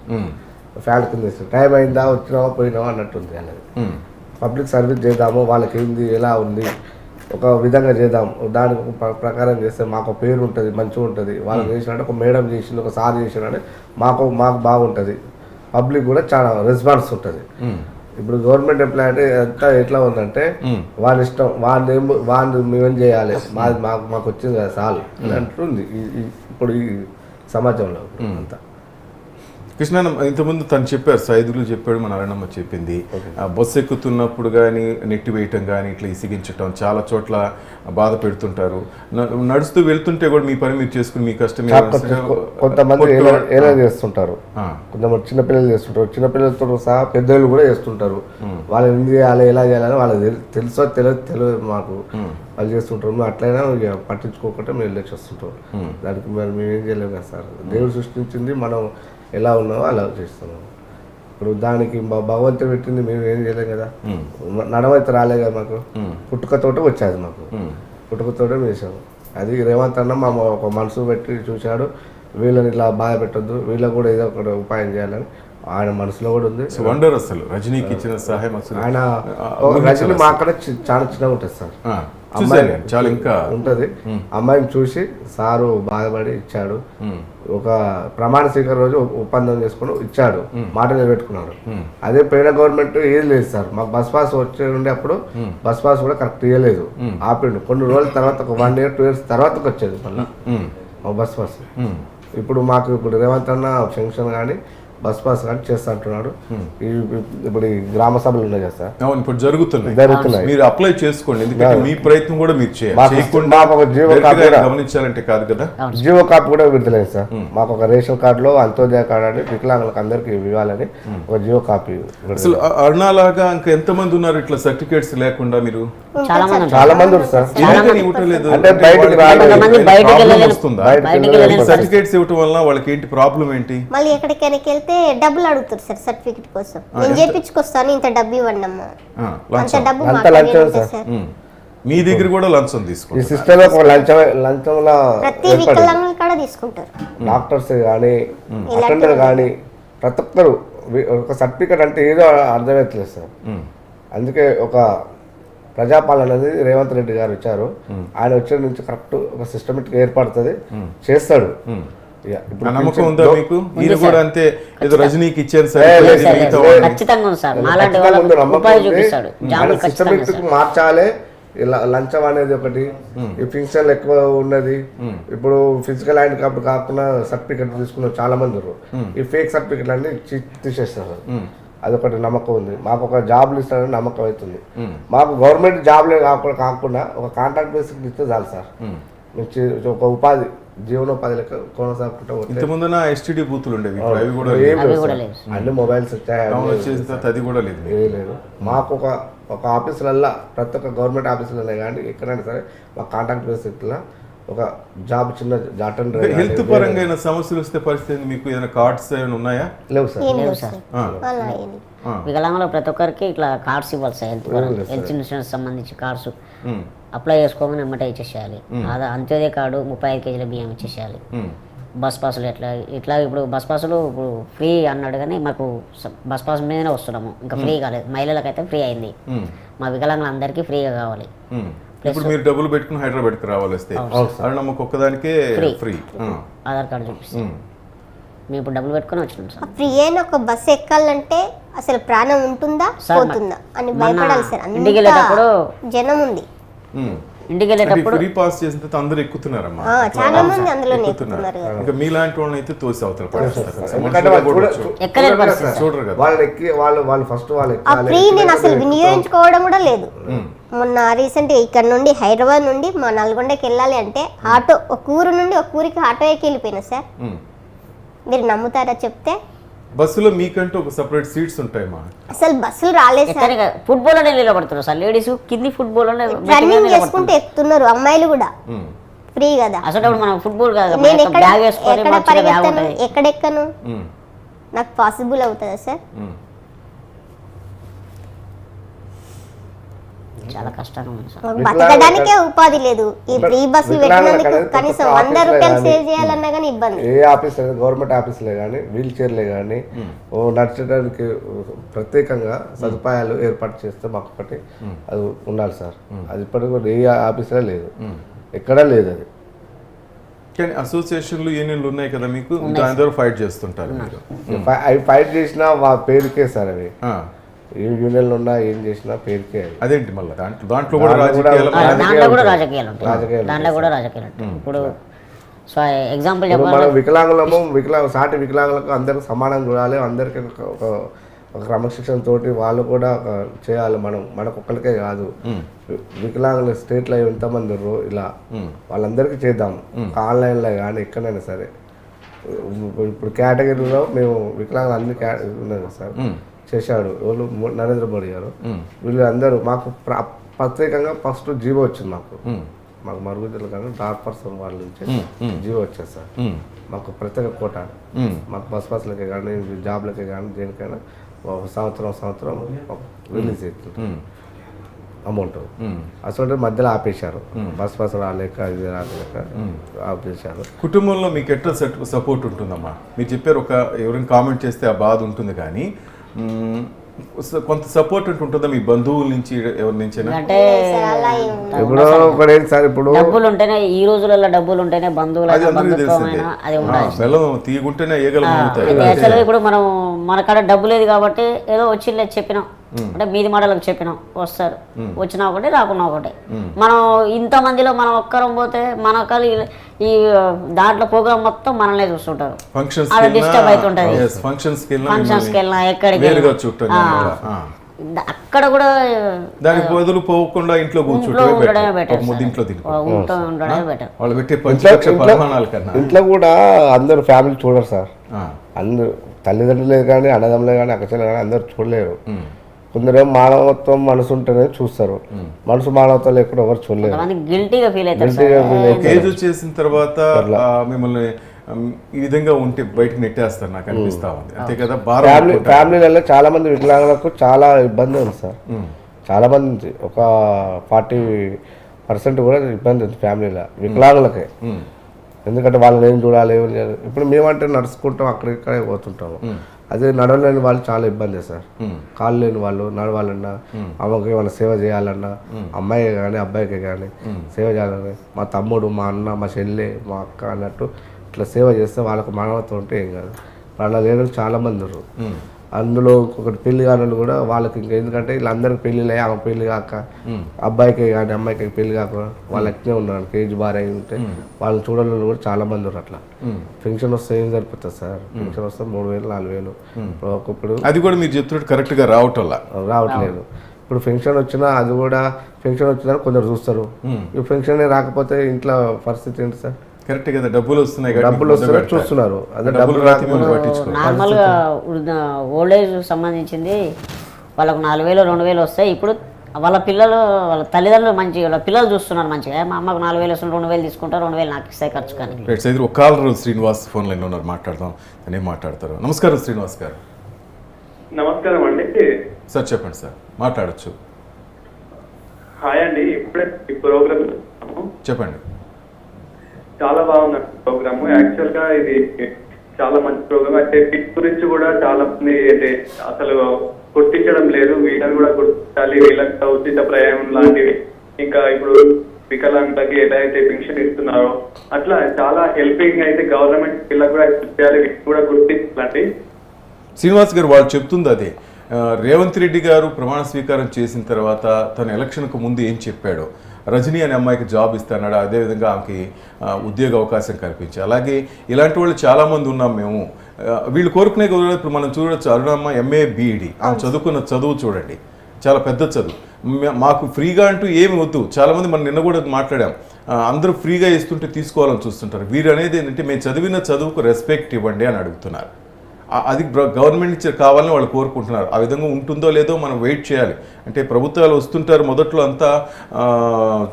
ఫ్యాన్ కింద టైం అయిందా, వచ్చినావా పోయినావా అన్నట్టుంది అనేది. పబ్లిక్ సర్వీస్ చేద్దాము, వాళ్ళకి ఏంది ఎలా ఉంది ఒక విధంగా చేద్దాం, దానికి ప్రకారం చేస్తే మాకు పేరు ఉంటుంది, మంచిగా ఉంటుంది. వాళ్ళకి చేసినట్టు ఒక మేడం చేసింది, ఒక సార్ చేసినట్టు మాకు బాగుంటుంది. పబ్లిక్ కూడా చాలా రెస్పాన్స్ ఉంటుంది. ఇప్పుడు గవర్నమెంట్ ఎంప్లాయ్ అంటే అంతా ఎట్లా ఉందంటే వాళ్ళ ఇష్టం, వాళ్ళు మేమేం చేయాలి, మాకు వచ్చింది కదా సాల్ అని అంటుంది ఇప్పుడు ఈ సమాజంలో అంతా. కృష్ణ ఇంతకుముందు తను చెప్పారు, సైదులు చెప్పాడు, మన అరణమ్మ చెప్పింది. బస్సు ఎక్కుతున్నప్పుడు కానీ నెట్టి వేయటం కానీ ఇట్లా ఇసిగించటం చాలా చోట్ల బాధ పెడుతుంటారు. నడుస్తూ వెళ్తుంటే కూడా మీ పని మీరు చేసుకుని మీ కష్టం కొంతమంది ఎలా చేస్తుంటారు, కొంతమంది చిన్నపిల్లలు చేస్తుంటారు, చిన్నపిల్లలతో సహా పెద్దలు కూడా చేస్తుంటారు. వాళ్ళు ఏం చేయాలి, ఎలా చేయాలని వాళ్ళకి తెలుసో తెలియదు మాకు, వాళ్ళు చేస్తుంటారు. మేము అట్లయినా పట్టించుకోకుండా మేము వెళ్ళేస్తుంటాం. దానికి మరి మేము ఏం చేయలేము కదా సార్. దేవుడు సృష్టించింది, మనం ఎలా ఉన్నామో అలా చేస్తున్నాం. ఇప్పుడు దానికి భగవంతుడు పెట్టింది మేము ఏం చేయలేం కదా. నడవైతే రాలే కదా మాకు, పుట్టుకతోటే వచ్చేది మాకు, పుట్టుకతోటే వేసాము. అది రేవంత్ అన్న మా ఒక మనసు పెట్టి చూశాడు, వీళ్ళని ఇలా బాధ పెట్టద్దు, వీళ్ళకి కూడా ఏదో ఒక ఉపాయం చేయాలని ఆయన మనసులో కూడా ఉంది. వండర్ అసలు రజనీకి ఇచ్చిన సహాయం అసలు ఆయన రజనీ మా అక్కడ చాలా చిన్నగా ఉంటుంది సార్. చూసాను చాలా ఇంకా ఉంటుంది. అమ్మాయిని చూసి సారు బాధపడి ఇచ్చాడు. ఒక ప్రమాణ స్వీకారం రోజు ఒప్పందం చేసుకుని ఇచ్చాడు, మాట నిలబెట్టుకున్నాడు. అదే పోయిన గవర్నమెంట్ ఏది లేదు సార్. మాకు బస్ పాస్ వచ్చే ఉండే అప్పుడు బస్ పాస్ కూడా కరెక్ట్ ఇవ్వలేదు, ఆపిండు. కొన్ని రోజుల తర్వాత ఒక 1 year 2 years తర్వాతకి వచ్చేది మళ్ళీ మా బస్ పాస్. ఇప్పుడు మాకు ఇప్పుడు రేవంత్ అన్న పెన్షన్ కానీ బస్ పాస్ కానీ చేస్తా అంటున్నాడు. ఇప్పుడు ఈ గ్రామ సభలు ఉన్నాయి కదా సార్, అవును ఇప్పుడు జరుగుతున్నాయి. మీరు అప్లై చేసుకోండి, ఎందుకంటే మీ ప్రయత్నం కూడా మీరు చేయకుండా గమనించాలంటే కాదు కదా. జియో కాపీ కూడా విడుదలేదు సార్. మాకు ఒక రేషన్ కార్డులో అంత్యోదయ కార్డు అని వికలాంగులకు అందరికి ఇవ్వాలని ఒక జియో కాపీ. అసలు అరుణాలాగా ఇంకా ఎంతమంది ఉన్నారు ఇట్లా సర్టిఫికేట్స్ లేకుండా? మీరు చాలా మంది ఉన్నారు సార్. అంటే బయటకు రాలేదు. సర్టిఫికేట్స్ ఇవ్వటం వల్ల వాళ్ళకి ఏంటి ప్రాబ్లం ఏంటి? మళ్ళీ ఎక్కడికైనా వెళ్తే డబ్బులు అడుగుతారు సార్ సర్టిఫికెట్ కోసం. నేను చేయించుకొస్తాను, ఇంత డబ్బు ఇవ్వండి అమ్మా, అంత డబ్బు సార్. మీ దగ్గర కూడా లంచం తీసుకుంటారు? ఈ సిస్టమ్ లంచంలో ప్రతి వికలాంగుల కాడ తీసుకుంటారు. డాక్టర్స్ కానీ అటెండర్ కానీ ప్రతి ఒక్కరు ఒక సర్టిఫికెట్ అంటే ఏదో అర్థమవుతలేదు సార్. అందుకే ఒక ప్రజాపాలన అనేది రేవంత్ రెడ్డి గారు వచ్చారు. ఆయన వచ్చిన నుంచి కరెక్ట్ ఒక సిస్టమేటిక్ ఏర్పడుతుంది, చేస్తాడు. నమ్మకం ఉందా మీకు? మీరు కూడా అంతే ఏదో రజనీకి ఇచ్చారు సిస్టమేటిక్ మార్చాలి. లంచం అనేది ఒకటి, ఈ ఫింక్షన్ ఎక్కువ ఉన్నది. ఇప్పుడు ఫిజికల్ హ్యాండిక్యాప్ కాకుండా సర్టిఫికెట్ తీసుకున్న చాలా మంది ఉన్నారు. ఈ ఫేక్ సర్టిఫికెట్ అన్ని తీసేస్తారు. అదొకటి నమ్మకం ఉంది. మాకు ఒక జాబ్లు ఇస్తారని నమ్మకం అవుతుంది. మాకు గవర్నమెంట్ జాబ్లే కాకుండా ఒక కాంట్రాక్ట్ బేసిక్ ఇస్తే చాలు సార్. ఒక ఉపాధి జీవనోపాధి లెక్క కొనసాగుకుంటా. ఇంతకుముందు ఎస్టీడీ బూతులు ఉండేవి, అన్ని మొబైల్స్ వచ్చాయి, అది కూడా లేదు. మాకు ఒక ఆఫీసులల్లో ప్రతి ఒక్క గవర్నమెంట్ ఆఫీసులలో కానీ ఎక్కడైనా సరే మా కాంట్రాక్ట్ బేసిక్లో ఒక జాబ్ చిన్న జాటన్ హెల్త్ పరంగా సమస్యలు వస్తే పరిస్థితి మీకు ఏదైనా కార్డ్స్ ఏమైనా ఉన్నాయా? లేవు సార్. వికలాంగులు ప్రతి ఒక్కరికి ఇట్లా కార్డ్స్ ఇవ్వాలి సార్. హెల్త్ ఇన్సూరెన్స్ సంబంధించి కార్డ్స్ అప్లై చేసుకోగానే ఎమ్మటే ఇచ్చేసేయాలి. అదే అంత్యోదయ కార్డు 35 kg బియ్యం ఇచ్చేసేయాలి. బస్ పాసులు ఇట్లా ఇప్పుడు బస్ పాసులు ఇప్పుడు ఫ్రీ అన్నాడు, కానీ మాకు బస్ పాస్ మీదనే వస్తున్నాము, ఇంకా ఫ్రీ కాలేదు. మహిళలకైతే ఫ్రీ అయింది, మా వికలాంగులు అందరికీ ఫ్రీగా కావాలి. ఇప్పుడు మీరు డబ్బులు పెట్టుకుని హైదరాబాద్కి రావాలి వస్తే అరుణమ్మకి ఒక్కదానికే ఫ్రీ ఆధార్ కార్డు చూపిస్తాం. మేము ఇప్పుడు డబ్బులు పెట్టుకుని వచ్చినాం సార్. ఫ్రీ అయిన ఒక బస్సు ఎక్కాలంటే అసలు ప్రాణం ఉంటుందా పోతుందా అని భయపడాలి సార్. ఇంటికి వెళ్ళేటప్పుడు జనం ఉంది, ఇంటికి వెళ్ళేటప్పుడు ఫ్రీ పాస్ చేసిన తర్వాత అందరూ ఎక్కుతున్నారమ్మా, చాలా మంది అందులో ఎక్కుతున్నారు. ఇంకా మీలాంటి వాళ్ళని అయితే తోసి అవుతారు చూడరు కదా. వాళ్ళు ఫస్ట్ ఆ ఫ్రీ నేను అసలు వినియోగించుకోవడం కూడా లేదు. మొన్న రీసెంట్ ఇక్కడ నుండి హైదరాబాద్ నుండి మా నల్గొండకి వెళ్ళాలి అంటే ఆటో, ఒక ఊరు నుండి ఒక ఊరికి ఆటో ఎక్కి వెళ్ళిపోయినా సార్. మీరు నమ్ముతారా చెప్తే? బస్సులో మీకంటూ ఒక సెపరేట్ సీట్స్ ఉంటాయమ్మా. అసలు బస్సులు రాలేదు సార్. ఫుట్బాల్ అనే నిలబడుతున్నారు సార్ లేడీస్, కింది ఫుట్బాల్ రన్నింగ్ చేసుకుంటూ ఎక్కుతున్నారు. అమ్మాయిలు కూడా ఫ్రీ కదా. అసలు మనం ఫుట్బాల్ కాదు, నేను ఎక్కడెక్కను నాకు పాసిబుల్ అవుతుందా సార్? చాలా కష్టంగా ఉంది సార్. బతకడానికే ఉపాధి లేదు. ఈ ఫ్రీ బస్సులు పెట్టినందుకు కనీసం 100 రూపాయలు సేవ్ చేయాలన్నా కానీ ఇబ్బంది. ఏ ఆఫీస్ గవర్నమెంట్ ఆఫీసులే కానీ వీల్ చైర్లే కానీ నడచడానికి ప్రత్యేకంగా సదుపాయాలు ఏర్పాటు చేస్తే మాకు ఒకటి అది ఉండాలి సార్. అది ఇప్పటికి కూడా ఏ ఆఫీసులో లేదు, ఎక్కడా లేదు. అది కానీ అసోసియేషన్లు యూనియన్లు ఉన్నాయి కదా మీకు, దాని ద్వారా ఫైట్ చేస్తుంటారు. అవి ఫైట్ చేసినా మా పేరుకే సార్. అవి ఏ యూనియన్లు ఉన్నా ఏం చేసినా పేరుకే. అదేంటి మళ్ళీ దాంట్లో కూడా రాజకీయాలు ఇప్పుడు ఎగ్జాంపుల్ మనం వికలాంగులము సాటి వికలాంగులకు అందరికి సమానంగా చూడాలి. అందరికీ ఒక క్రమశిక్షణ తోటి వాళ్ళు కూడా చేయాలి. మనకు ఒక్కరికే కాదు, వికలాంగుల స్టేట్లో ఎంతమంది ఉన్నారు ఇలా వాళ్ళందరికీ చేద్దాం. ఆన్లైన్లో కానీ ఎక్కడైనా సరే. ఇప్పుడు కేటగిరీలో మేము వికలాంగులు అన్ని ఉన్నది సార్ చేశాడు వాళ్ళు నరేంద్ర మోడీ గారు. వీళ్ళు అందరూ మాకు ప్రత్యేకంగా ఫస్ట్ జీవో వచ్చింది. మాకు మరుగుదల కానీ డార్క్ పర్సన్ వాళ్ళ నుంచి జీవో వచ్చేది సార్. మాకు ప్రత్యేక కోట మాకు బస్ పాస్లకే కానీ జాబ్లకే కానీ దేనికైనా సంవత్సరం రిలీజ్ అవుతుంది. అమౌంట్. అసలు మధ్యలో ఆపేశారు, బస్ రాలేక ఇది రాలేక ఆపేశారు. కుటుంబంలో మీకు ఎట్లా సపోర్ట్ ఉంటుందమ్మా? మీరు చెప్పారు ఎవరైనా కామెంట్ చేస్తే ఆ బాధ ఉంటుంది, కానీ కొంత సపోర్ట్ ఉంటుందా మీ బంధువుల నుంచి ఎవరి నుంచి? అంటే ఇప్పుడు ఒకటి సార్, ఇప్పుడు డబ్బులు ఉంటేనే ఈ రోజులలో డబ్బులు ఉంటేనే బంధువులైనా బంధుత్వమైనా అది ఉండాలి. బెల్లం తీయకుంటేనే ఏగలు అవుతాయి. యాక్చువల్గా ఇప్పుడు మన కాడ డబ్బు లేదు కాబట్టి ఏదో వచ్చింది చెప్పినాం, అంటే మీది మాటలకు చెప్పినాం, వస్తారు, వచ్చినా ఒకటి రాకున్నా ఒకటి. మనం ఇంతమందిలో మనం ఒక్కరం పోతే మన ఈ దాంట్లో ప్రోగ్రామ్ మొత్తం మనల్నే చూస్తుంటారు, అది డిస్టర్బ్ అవుతుంటది. ఫంక్షన్స్కి వెళ్ళినా ఎక్కడికి అక్కడ కూడా దానికి బదులు పోకుండా ఇంట్లో ఉండడమే బెటర్. ఇంట్లో కూడా అందరు ఫ్యామిలీ చూడరు సార్, అందరు తల్లిదండ్రులే కానీ అన్నదమ్ములే కానీ అక్కచెల్లెలు కానీ అందరు చూడలేరు. కొందరేమో మానవత్వం మనసు ఉంటేనే చూస్తారు, మనసు మానవత్వం లేకుండా ఎవరు చూడలేరు. గిల్టీగా ఫీల్ ఏజ్ చేసిన తర్వాత మిమ్మల్ని ఈ విధంగా ఉంటే బయటకు నెట్టేస్తారు నాకు అనిపిస్తా ఉంది, అంతే కదా? ఫ్యామిలీలలో చాలా మంది వికలాంగులకు చాలా ఇబ్బంది ఉంది సార్, చాలా మంది నుంచి ఒక 40% కూడా ఇబ్బంది ఉంది ఫ్యామిలీలో వికలాంగులకే. ఎందుకంటే వాళ్ళని ఏం చూడాలి, ఇప్పుడు మేమంటే నడుచుకుంటాం, అక్కడిక్కడే పోతుంటాము. అదే నడవలేని వాళ్ళు చాలా ఇబ్బంది సార్, కాళ్ళు లేని వాళ్ళు నడవాలన్నా, అమ్మకి ఏమైనా సేవ చేయాలన్నా, అమ్మాయికి కానీ అబ్బాయికి కానీ సేవ చేయాలని, మా తమ్ముడు, మా అన్న, మా చెల్లె, మా అక్క అన్నట్టు ఇట్లా సేవ చేస్తే వాళ్ళకు మానవత్వం ఉంటే ఏం కాదు. వాళ్ళ లేని చాలా మంది ఉన్నారు. అందులో ఒకటి పెళ్లి కాని కూడా వాళ్ళకి ఇంకా, ఎందుకంటే వీళ్ళందరికీ పెళ్ళిళ్ళు అయ్యి ఆమె పెళ్లి కాక, అబ్బాయికి కానీ అమ్మాయికి పెళ్లి కాక వాళ్ళు అట్నే ఉన్నారు, కేజీ బార్ అయి ఉంటే వాళ్ళని చూడాలని కూడా చాలా మంది ఉన్నారు. అట్లా పెన్షన్ వస్తే ఏం సరిపోతుంది సార్? పెన్షన్ వస్తే 3,000 4,000 ఒకప్పుడు, అది కూడా మీరు చెప్తున్నట్టు కరెక్ట్గా రావట్లేదు. ఇప్పుడు పెన్షన్ వచ్చినా అది కూడా పెన్షన్ వచ్చినా కొందరు చూస్తారు, ఈ పెన్షన్ రాకపోతే ఇంట్లో పరిస్థితి ఏంటి సార్? కరెక్ట్ కదా, డబ్బులు వస్తున్నాయి, డబ్బులు వస్తున్నాయి చూస్తున్నారు. అదే డబ్బులు నార్మల్గా ఓల్డ్ ఏజ్ సంబంధించింది వాళ్ళకు 4,000 2,000 వస్తాయి. ఇప్పుడు వాళ్ళ తల్లిదండ్రులు వాళ్ళ పిల్లలు చూస్తున్నారు మంచిగా, మా అమ్మకు 4,000 వస్తుంది, 2,000 తీసుకుంటారు, 2,000 నాకు ఇస్తాయి ఖర్చు. కానీ ఒక కాలర్ శ్రీనివాస్ ఫోన్ లైన్ ఉన్నారు, మాట్లాడదాం, నేను మాట్లాడతారు. నమస్కారం శ్రీనివాస్ గారు. నమస్కారం అండి సార్, చెప్పండి సార్, మాట్లాడచ్చు. హాయ్ అండి, ఇప్పుడే ఈ ప్రోగ్రామ్ చెప్పండి. చాలా బాగుంది ప్రోగ్రామ్. యాక్చువల్ గా ఇది చాలా మంచి ప్రోగ్రామ్. అయితే కిట్ గురించి కూడా చాలా మంది అయితే అసలు గుర్తించడం లేదు, వీళ్ళని కూడా గుర్తించాలి, వీళ్ళకి ఉచిత ప్రయాణం లాంటివి, ఇంకా ఇప్పుడు వికలాంగులకి ఎలా అయితే పెన్షన్ ఇస్తున్నారో అట్లా చాలా హెల్పింగ్ అయితే గవర్నమెంట్ వీళ్ళకి కూడా చేయాలి, కూడా గుర్తించాలండి. శ్రీనివాస్ గారు వాళ్ళు చెప్తుంది అదే. రేవంత్ రెడ్డి గారు ప్రమాణ స్వీకారం చేసిన తర్వాత తను ఎలక్షన్కు ముందు ఏం చెప్పాడో, రజనీ అనే అమ్మాయికి జాబ్ ఇస్తాడు, అదేవిధంగా ఆమెకి ఉద్యోగ అవకాశం కల్పించి, అలాగే ఇలాంటి వాళ్ళు చాలామంది ఉన్నాం మేము. వీళ్ళు కోరుకునే ఇప్పుడు మనం చూడొచ్చు, అరుణమ్మ MA BEd, ఆమె చదువుకున్న చదువు చూడండి, చాలా పెద్ద చదువు. మాకు ఫ్రీగా అంటూ ఏమి వద్దు, చాలామంది మనం నిన్న కూడా మాట్లాడాం, అందరూ ఫ్రీగా ఇస్తుంటే తీసుకోవాలని చూస్తుంటారు. వీరు అనేది ఏంటంటే మేము చదివిన చదువుకు రెస్పెక్ట్ ఇవ్వండి అని అడుగుతున్నారు. అది గవర్నమెంట్ నుంచి కావాలని వాళ్ళు కోరుకుంటున్నారు. ఆ విధంగా ఉంటుందో లేదో మనం వెయిట్ చేయాలి. అంటే ప్రభుత్వాలు వస్తుంటారు, మొదట్లో అంతా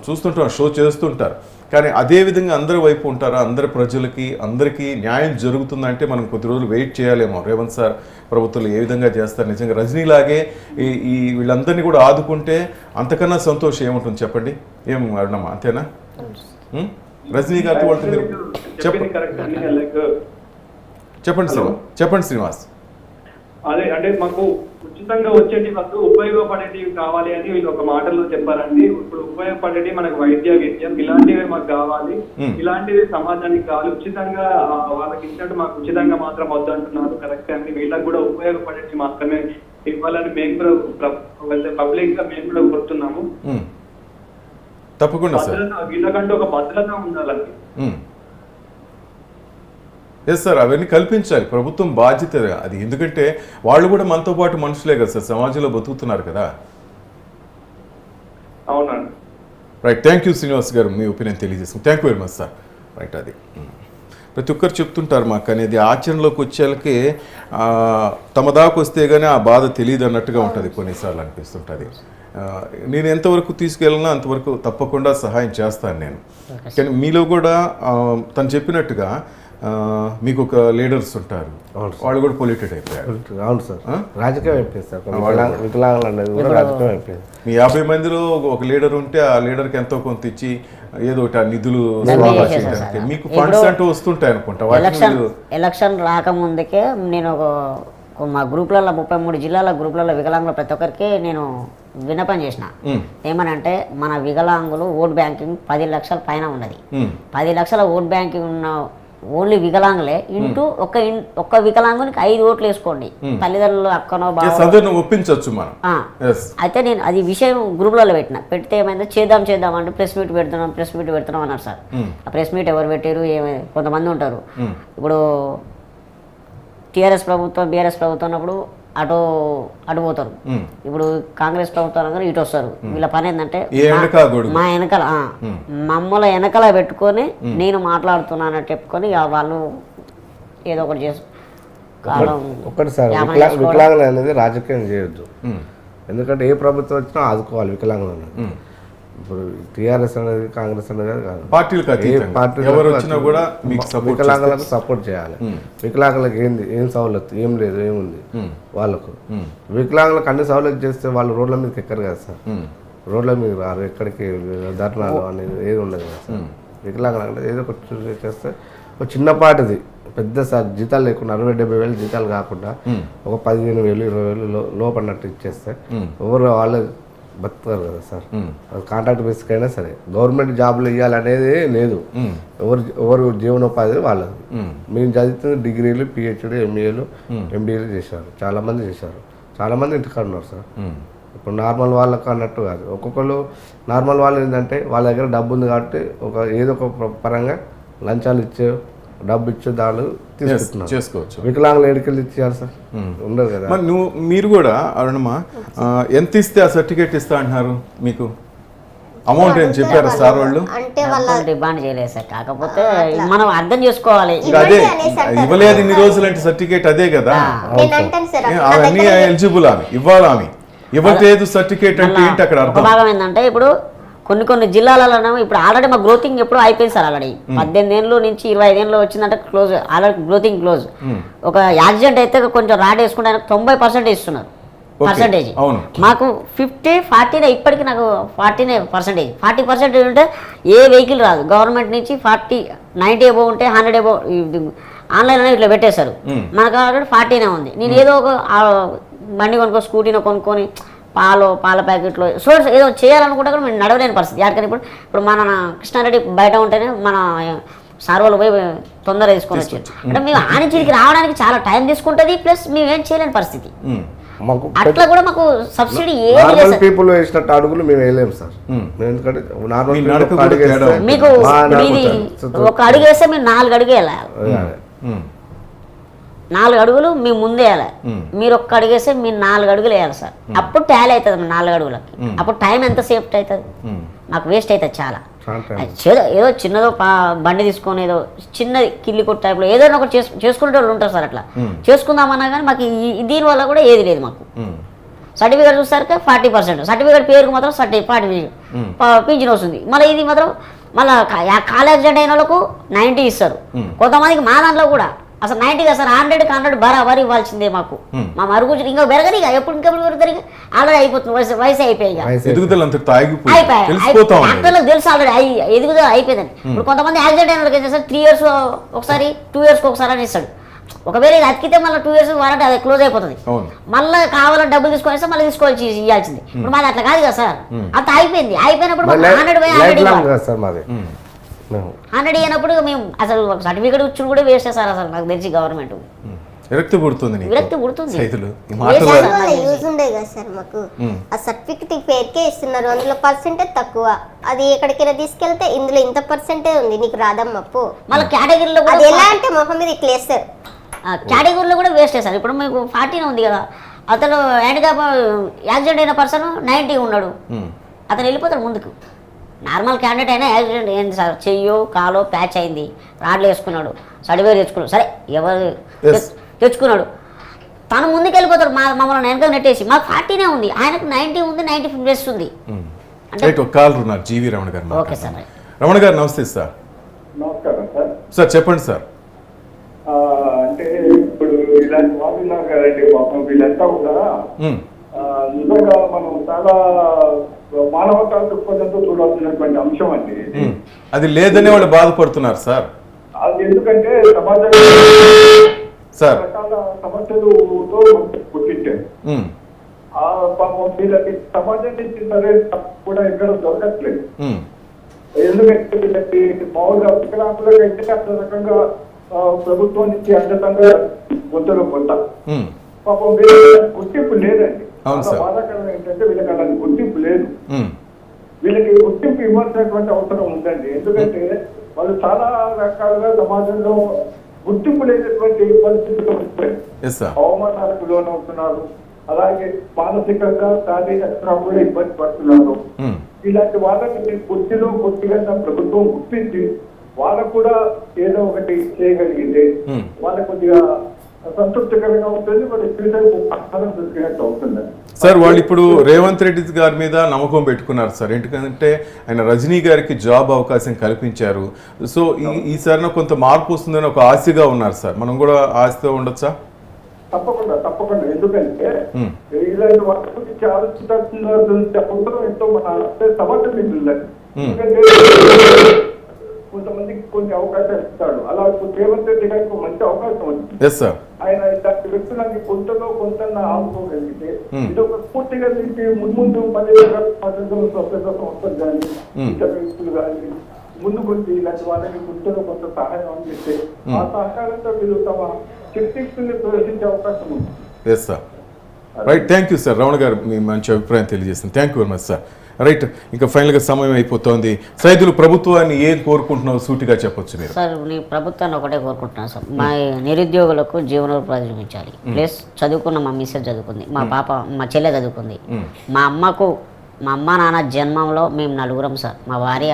చూస్తుంటారు, షో చేస్తుంటారు, కానీ అదే విధంగా అందరి వైపు ఉంటారా, అందరి ప్రజలకి అందరికీ న్యాయం జరుగుతుందంటే మనం కొద్ది రోజులు వెయిట్ చేయాలేమో. రేవంత్ సార్ ప్రభుత్వాలు ఏ విధంగా చేస్తారు, నిజంగా రజనీలాగే ఈ వీళ్ళందరినీ కూడా ఆదుకుంటే అంతకన్నా సంతోషం ఏముంటుంది చెప్పండి? ఏం అరుణమ్మ, అంతేనా? రజనీ గారితో వాళ్ళతో మీరు చెప్పండి శ్రీనివాస్. అదే అంటే మాకు ఉచితంగా వచ్చేటి వద్దు, ఉపయోగపడేటివి కావాలి అని వీళ్ళు ఒక మాటలో చెప్పారండి. ఇప్పుడు ఉపయోగపడేటి మనకు వైద్య విద్యం ఇలాంటివి మాకు కావాలి, ఇలాంటివి సమాజానికి కావాలి, ఉచితంగా వాళ్ళకి ఇచ్చినట్టు మాకు ఉచితంగా మాత్రం వద్దు అంటున్నారు. కరెక్ట్ అండి, వీళ్ళకి కూడా ఉపయోగపడేటి మాత్రమే ఇవ్వాలని మేము కూడా పబ్లిక్ గా మేము కూడా కోరుతున్నాము. తప్పకుండా వీళ్ళకంటూ ఒక భద్రత ఉండాలండి. ఎస్ సార్, అవన్నీ కల్పించాలి, ప్రభుత్వం బాధ్యత అది. ఎందుకంటే వాళ్ళు కూడా మనతో పాటు మనుషులే కదా సార్, సమాజంలో బతుకుతున్నారు కదా. అవునండి. Right, thank you Srinivas garu, మీ ఒపీనియన్ తెలియజేసుకుని thank you very much sir. Right, అది ప్రతి ఒక్కరు చెప్తుంటారు మాకు, అనేది ఆచరణలోకి వచ్చేళ్ళకి తమ దాకా వస్తే కానీ ఆ బాధ తెలియదు అన్నట్టుగా ఉంటుంది, కొన్నిసార్లు అనిపిస్తుంటుంది. నేను ఎంతవరకు తీసుకెళ్ళినా అంతవరకు తప్పకుండా సహాయం చేస్తాను నేను. కానీ మీలో కూడా తను చెప్పినట్టుగా మీకు ఒక లీడర్స్ ఉంటారు, వాళ్ళు కూడా పొల్యూటెడ్ అయిపోయారు. అవును సార్, రాజకీయం అయిపోయింది సార్. వికలాంగులు అనేది కూడా రాజకీయం అయిపోయింది. మీ 50 మందిలో ఒక లీడర్ ఉంటే ఆ లీడర్కి ఎంతో కొంత ఇచ్చి ఏదో ఒకటి ఆ నిధులు స్వాహా చేయడానికి మీకు ఫండ్స్ అంటూ వస్తుంటాయి అనుకుంటా. ఎలక్షన్ రాకముందుకే నేను మా గ్రూప్లలో 33 జిల్లాల గ్రూప్లలో వికలాంగుల ప్రతి ఒక్కరికి నేను విన్నపం చేసిన. ఏమనంటే మన వికలాంగులు ఓట్ బ్యాంకింగ్ 10 లక్షల పైన ఉన్నది. 10 లక్షల ఓట్ బ్యాంకింగ్ ఉన్న ఓన్లీ వికలాంగులే ఇంటూ ఒక్క వికలాంగునికి 5 ఓట్లు వేసుకోండి. తల్లిదండ్రులు అక్కనో బాగా ఒప్పించవచ్చు మనం. అయితే నేను అది విషయం గ్రూప్లలో పెడితే ఏమైందో చేద్దాం అంటే ప్రెస్ మీట్ పెడుతున్నాం అన్నారు సార్. ఆ ప్రెస్ మీట్ ఎవరు పెట్టారు, కొంతమంది ఉంటారు. ఇప్పుడు టీఆర్ఎస్ ప్రభుత్వం బీఆర్ఎస్ ప్రభుత్వం ఉన్నప్పుడు అటు పోతారు, ఇప్పుడు కాంగ్రెస్ ప్రభుత్వం అందరూ ఇటు వస్తారు. వీళ్ళ పని ఏంటంటే మా వెనకాల మమ్మల్ని వెనకాల పెట్టుకొని నేను మాట్లాడుతున్నానని చెప్పుకొని వాళ్ళు ఏదో ఒకటి చేసు ఒకటి సార్. వికలాంగులు అనేది రాజకీయం చేయొద్దు, ఎందుకంటే ఏ ప్రభుత్వం వచ్చినా ఆదుకోవాలి వికలాంగులు అనేది. ఇప్పుడు టీఆర్ఎస్ అనేది కాంగ్రెస్ అనేది కాదు, వికలాంగులకు సపోర్ట్ చేయాలి. వికలాంగులకు ఏం సౌలత్ ఏం లేదు, ఏముంది వాళ్ళకు. వికలాంగులకు అన్ని సౌలత్ చేస్తే వాళ్ళు రోడ్ల మీదకి ఎక్కరు కదా సార్, రోడ్ల మీద రారు, ఎక్కడికి ధర్నాలు అనేది ఏది ఉండదు కదా సార్. వికలాంగులు అంటే ఏదో ఒకటి చేస్తే ఒక చిన్నపాటిది పెద్ద సార్ జీతాలు లేకుండా 60-70 వేలు జీతాలు కాకుండా ఒక 15,000 20,000 లోపన్నట్టు ఇచ్చేస్తే ఎవరు వాళ్ళు బతుకుతారు కదా సార్. అది కాంట్రాక్ట్ బేసిక్ అయినా సరే గవర్నమెంట్ జాబ్లు ఇవ్వాలనేది లేదు, ఎవరు జీవనోపాధి వాళ్ళది. మేము చదువుతున్న డిగ్రీలు పిహెచ్డి ఎంఏలు ఎంబీఏలు చేశారు, చాలామంది చేశారు, చాలామంది ఇంటికాడ ఉన్నారు సార్. ఇప్పుడు నార్మల్ వాళ్ళకు అన్నట్టు కాదు, ఒక్కొక్కరు నార్మల్ వాళ్ళు ఏంటంటే వాళ్ళ దగ్గర డబ్బు ఉంది కాబట్టి ఏదో ఒక పరంగా లంచాలు ఇచ్చే డబ్బు ఇచ్చే దాళ్ళు చేసుకోవచ్చు. వికలాంగులు ఎడికెళ్ళి ఇచ్చారు సార్, ఉండదు కదా. మీరు కూడా అరుణమ్మా ఎంత ఇస్తే ఆ సర్టిఫికేట్ ఇస్తా అంటున్నారు, మీకు అమౌంట్ ఏం చెప్పారా సార్ వాళ్ళు? డిమాండ్ చేయలేదు సార్, కాకపోతే మనం అర్థం చేసుకోవాలి. అదే ఇవ్వలేదు ఇన్ని రోజులు అంటే సర్టిఫికేట్ అదే కదా, అవన్నీ ఎలిజిబుల్ ఆమె ఇవ్వాలి, ఆమె ఇవ్వలేదు సర్టిఫికేట్ అంటే ఏంటి అక్కడ అర్థం? భాగం ఏంటంటే ఇప్పుడు కొన్ని జిల్లాలలో ఇప్పుడు ఆల్రెడీ మా గ్రోతింగ్ ఎప్పుడు అయిపోయింది సార్. ఆల్రెడీ 18 ఏళ్ళు నుంచి 25 ఏళ్ళు వచ్చిందంటే క్లోజ్, ఆల్రెడీ గ్రోతింగ్ క్లోజ్. ఒక యాక్సిడెంట్ అయితే కొంచెం రాడ్ వేసుకుంటే ఆయనకు 90% ఇస్తున్నారు పర్సంటేజ్. మాకు 50-40 ఇప్పటికీ నాకు 40% ఉంటే ఏ వెహికల్ రాదు గవర్నమెంట్ నుంచి. 90 ఎబో ఉంటే 100 ఎబో ఆన్లైన్ అనేది ఇట్లా పెట్టేశారు. మనకు ఆల్రెడీ 40 ఉంది. నేను ఏదో ఒక బండి స్కూటీనో కొనుక్కొని పాల ప్యాకెట్లో సోర్స్ ఏదో చేయాలనుకుంటే కూడా మేము నడవలేని పరిస్థితి. యాకని ఇప్పుడు మన కృష్ణారెడ్డి బయట ఉంటేనే మన సార్ వాళ్ళు పోయి తొందర తీసుకొని వచ్చారు అంటే మేము ఆనిచిడికి రావడానికి చాలా టైం తీసుకుంటుంది, ప్లస్ మేమేం చేయలేని పరిస్థితి. అట్లా కూడా మాకు సబ్సిడీ పీపుల్ వేసినట్టు అడుగులు మేము వేయలేము సార్, ఎందుకంటే మీకు ఒక అడుగు వేస్తే మీరు 4 అడుగు వెళ్ళాలి, 4 అడుగులు మేము ముందే వేయాలి. మీరు ఒక్క అడుగు వేస్తే మీరు 4 అడుగులు వేయాలి సార్, అప్పుడు టాలీ అవుతుంది 4 అడుగులకి. అప్పుడు టైం ఎంత సేఫ్ట్ అవుతుంది, మాకు వేస్ట్ అవుతుంది చాలా. ఏదో చిన్నదో బండి తీసుకొని ఏదో చిన్నది కిల్లి కొట్టు టైప్లో ఏదైనా ఒకటి చేసుకునే వాళ్ళు ఉంటారు సార్. అట్లా చేసుకుందామన్నా కానీ మాకు దీనివల్ల కూడా ఏది లేదు. మాకు సర్టిఫికేట్ చూస్తారుకే 40%, సర్టిఫికేట్ పేరుకు మాత్రం 40 పింఛన్ వస్తుంది. మళ్ళీ ఇది మాత్రం మళ్ళీ కాలేజ్ యాక్సిడెంట్ అయిన వాళ్ళకు 90 ఇస్తారు. కొంతమందికి మా దాంట్లో కూడా అసలు 90 కదా సార్, 100 బరాబర్ ఇవ్వాల్సిందే మాకు. మా మరుగు ఇంకా పెరగదు, ఇక ఇంకెప్పుడు పెరుగుతారు, ఆల్రెడీ అయిపోతుంది, వయసు అయిపోయి డాక్టర్లకు తెలుసు ఆల్రెడీ ఎదుగుదల అయిపోయిందని. ఇప్పుడు కొంతమంది యాక్సిడెంట్ అయిన వాళ్ళకి ఏం చేస్తారు 3 years ఒకసారి 2 years ఒకసారి అని ఇస్తాడు. ఒకవేళ ఇది అతికితే మళ్ళీ 2 years వారంటీ అది క్లోజ్ అయిపోతుంది. మళ్ళీ కావాలని డబ్బులు తీసుకొని మళ్ళీ తీసుకోవాల్సి ఇవ్వాల్సింది. ఇప్పుడు మాది అట్లా కాదు కదా సార్, అంత అయిపోయినప్పుడు 100 అయినప్పుడు మేము అసలు సర్టిఫికేట్ ఇచ్చి కూడా వేస్ట్ సార్. అసలు నాకు తెలిసి గవర్నమెంట్ విరక్తి పుడుతుంది. యూజ్ ఉండే కదా సార్ మాకు, ఆ సర్టిఫికేట్ పేరుకే ఇస్తున్నారు, అందులో పర్సెంటేజ్ తక్కువ. అది ఎక్కడికైనా తీసుకెళ్తే ఇందులో ఇంత పర్సెంటేజ్ ఉంది నీకు రాదమ్మా పో. మళ్ళీ కేటగిరీలో అది ఎలా అంటే మొహం మీద ఇట్లా వేస్తారు. కేటగిరీలో కూడా వేస్ట్ సార్. ఇప్పుడు మీకు 40 ఉంది కదా, అతను హ్యాండిక్యాప్ యాక్సిడెంట్ అయిన పర్సన్ 90 ఉన్నాడు, అతను వెళ్ళిపోతాడు ముందుకు. నార్మల్ క్యాండిడేట్ అయినా యాక్సిడెంట్ ఏంటి సార్, చెయ్యో కాలో ప్యాచ్ అయింది, రాడ్లు వేసుకున్నాడు, సర్టిఫికేట్ తెచ్చుకున్నాడు, సరే ఎవరు తెచ్చుకున్నాడు, తను ముందుకు వెళ్ళిపోతాడు. మమ్మల్ని వెనక నెట్టేసి మాకు 40 ఉంది, ఆయనకు 90 ఉంది, 90+ ఉంది. జీవి రమణ గారు. Okay sir. రమణ గారు నమస్తే సార్. నమస్కారం సార్. సార్ చెప్పండి సార్. ఇలాంటి వాటిలాగా పాపం వీళ్ళంతా కూడా ఉమ్, నిజంగా మనం చాలా మానవతా దృక్పథంతో చూడాల్సినటువంటి అంశం అండి ఇది. ఉమ్. అది లేదని వాళ్ళు బాధపడుతున్నారు సార్. అది ఎందుకంటే సమాజంలో సార్ రకాల సమస్యలతో పుట్టించారు. ఉమ్, ఆ పాపం వీళ్ళకి సమాజం నుంచి సరే కూడా ఎక్కడ దొరకట్లేదు. ఉమ్, ఎందుకంటే వీళ్ళకి మామూలుగా వికలాంగులకు అయితే అట్లా రకంగా ప్రభుత్వం నుంచి అండదంగా గుంతలో కొంత ఉమ్, పాపం వీళ్ళకి గుర్తింపు లేదండి. అవును చాలా సార్. బాధాకరం ఏంటంటే వీళ్ళకి అలాంటి గుర్తింపు లేదు. ఉమ్, వీళ్ళకి గుర్తింపు ఇవ్వాల్సినటువంటి అవసరం ఉందండి. ఎందుకంటే వాళ్ళు చాలా రకాలుగా సమాజంలో గుర్తింపు లేనటువంటి పరిస్థితుల్లో ఉంటారు. Yes sir. అవమానాలకు లోనవుతున్నారు. అలాగే మానసికంగా శారీరకంగా కూడా ఇబ్బంది పడుతున్నారు. ఉమ్, ఇలాంటి వాళ్ళకి కొద్దిలో కొద్దిగా ప్రభుత్వం గుర్తించి వాళ్ళకు కూడా ఏదో ఒకటి చేయగలిగితే ఉమ్. వాళ్ళకి కొద్దిగా సంతృప్తికరంగా ఉంటుంది. వాళ్ళ జీవితం ఆహారం దొరికినట్టు అవుతుందండి. సార్ వాళ్ళు ఇప్పుడు రేవంత్ రెడ్డి గారి మీద నమ్మకం పెట్టుకున్నారు సార్. ఎందుకంటే ఆయన రజనీ గారికి జాబ్ అవకాశం కల్పించారు. సో ఈసారి కొంత మార్పు వస్తుందని ఒక ఆశగా ఉన్నారు సార్. మనం కూడా ఆశతో ఉండొచ్చా? తప్పకుండా తప్పకుండా. ఎందుకంటే ఉమ్, ఇలాంటి వాళ్ళ గురించి ఆలోచించాల్సిన అవసరం ఎంతో మన సమర్థం ఉందండి. ఎందుకంటే కొంతమందికి కొన్ని అవకాశాలు ఇస్తాడు. అలా రేవంత్ రెడ్డి గారికి మంచి అవకాశం ఉంది. Yes sir. ఆయన ఇలాంటి వ్యక్తులకి కొంతలో కొంత ఆదుకోగలిగితే ఇది ఒక స్ఫూర్తిగా నుంచి ముందు పది సంస్థలు కానీ ఇతర వ్యక్తులు కానీ ముందుకు వచ్చి ఇలాంటి వాళ్ళకి కొంతలో కొంత సహాయం అందిస్తే ఆ సహకారంతో వీళ్ళు తమ శక్తిని ప్రదర్శించే అవకాశం ఉంది. Yes sir. Right, thank you sir. Ramana గారు మీ మంచి అభిప్రాయం తెలియజేస్తుంది. Thank you very much sir. Right, ఇంకా ఫైనల్గా సమయం అయిపోతుంది. సైదులు ప్రభుత్వాన్ని ఏం కోరుకుంటున్నావు సూటిగా చెప్పొచ్చు మీరు? సార్ నేను ప్రభుత్వాన్ని ఒకటే కోరుకుంటున్నాను సార్. మా నిరుద్యోగులకు జీవనోపాధి చూపించాలి. ప్లస్ చదువుకున్న మా మిస్సెస్ చదువుకుంది, మా పాప మా చెల్లె చదువుకుంది. మా అమ్మ నాన్న జన్మంలో మేము నలుగురం సార్. మా భార్య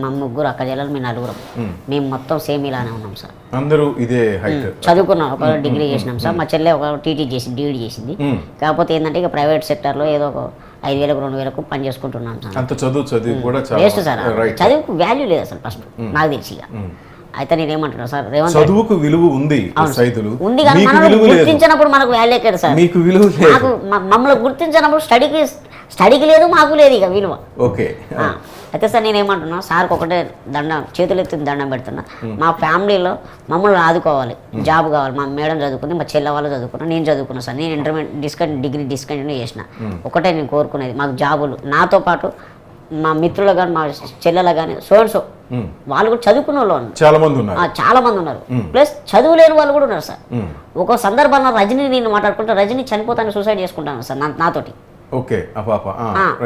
మా ముగ్గురు అక్క చెల్లెలు మేము నలుగురం. మేము మొత్తం సేమ్ ఇలానే ఉన్నాం సార్. అందరూ ఇదే హైట్ చదువుకున్నాం. ఒక డిగ్రీ చేసినాం సార్. మా చెల్లె ఒక టీటీ చేసింది, డిఈడి చేసింది. కాకపోతే ఏంటంటే ఇక ప్రైవేట్ సెక్టర్లో ఏదో ఒక 5,000 2,000 పని చేసుకుంటున్నాం సార్. అంత చదువు కూడా వేస్ట్ సార్. రైట్. చదువుకు వాల్యూ లేదు అసలు ఫస్ట్ నాకు తెలిసి. అయితే నేనేమంటున్నా సార్, రేవంత్ చదువుకు విలువ ఉంది సైదులు, ఉంది కానీ మీకు మనం విలువ లేదు. గుర్తించినప్పుడు మనకు వాల్యూ ఎక్కడ సార్? మీకు విలువ లేదు. నాకు మమ్మల్ని గుర్తించినప్పుడు స్టడీకి లేదు, మాకు లేదు ఇక విలువ. ఓకే. అయితే సార్ నేనేమంటున్నా, సార్కి ఒకటే చేతులు ఎత్తి దండం పెడుతున్నా. మా ఫ్యామిలీలో మమ్మల్ని ఆదుకోవాలి, జాబ్ కావాలి. మా మేడం చదువుకుంది, మా చెల్లె వాళ్ళు చదువుకున్నా, నేను చదువుకున్నా సార్. నేను డిగ్రీ డిస్కంటిన్యూ చేసిన. ఒకటే నేను కోరుకునేది, మాకు జాబులు నాతో పాటు మా మిత్రులు కానీ మా చెల్లెలు కానీ సో వాళ్ళు కూడా చదువుకున్న వాళ్ళు చాలా మంది ఉన్నారు. ప్లస్ చదువు లేని వాళ్ళు కూడా ఉన్నారు సార్. ఒక సందర్భంలో రజనీ నేను మాట్లాడుకుంటే రజనీ చనిపోతాను సూసైడ్ చేసుకుంటాను సార్ నాతోటి. ఓకే.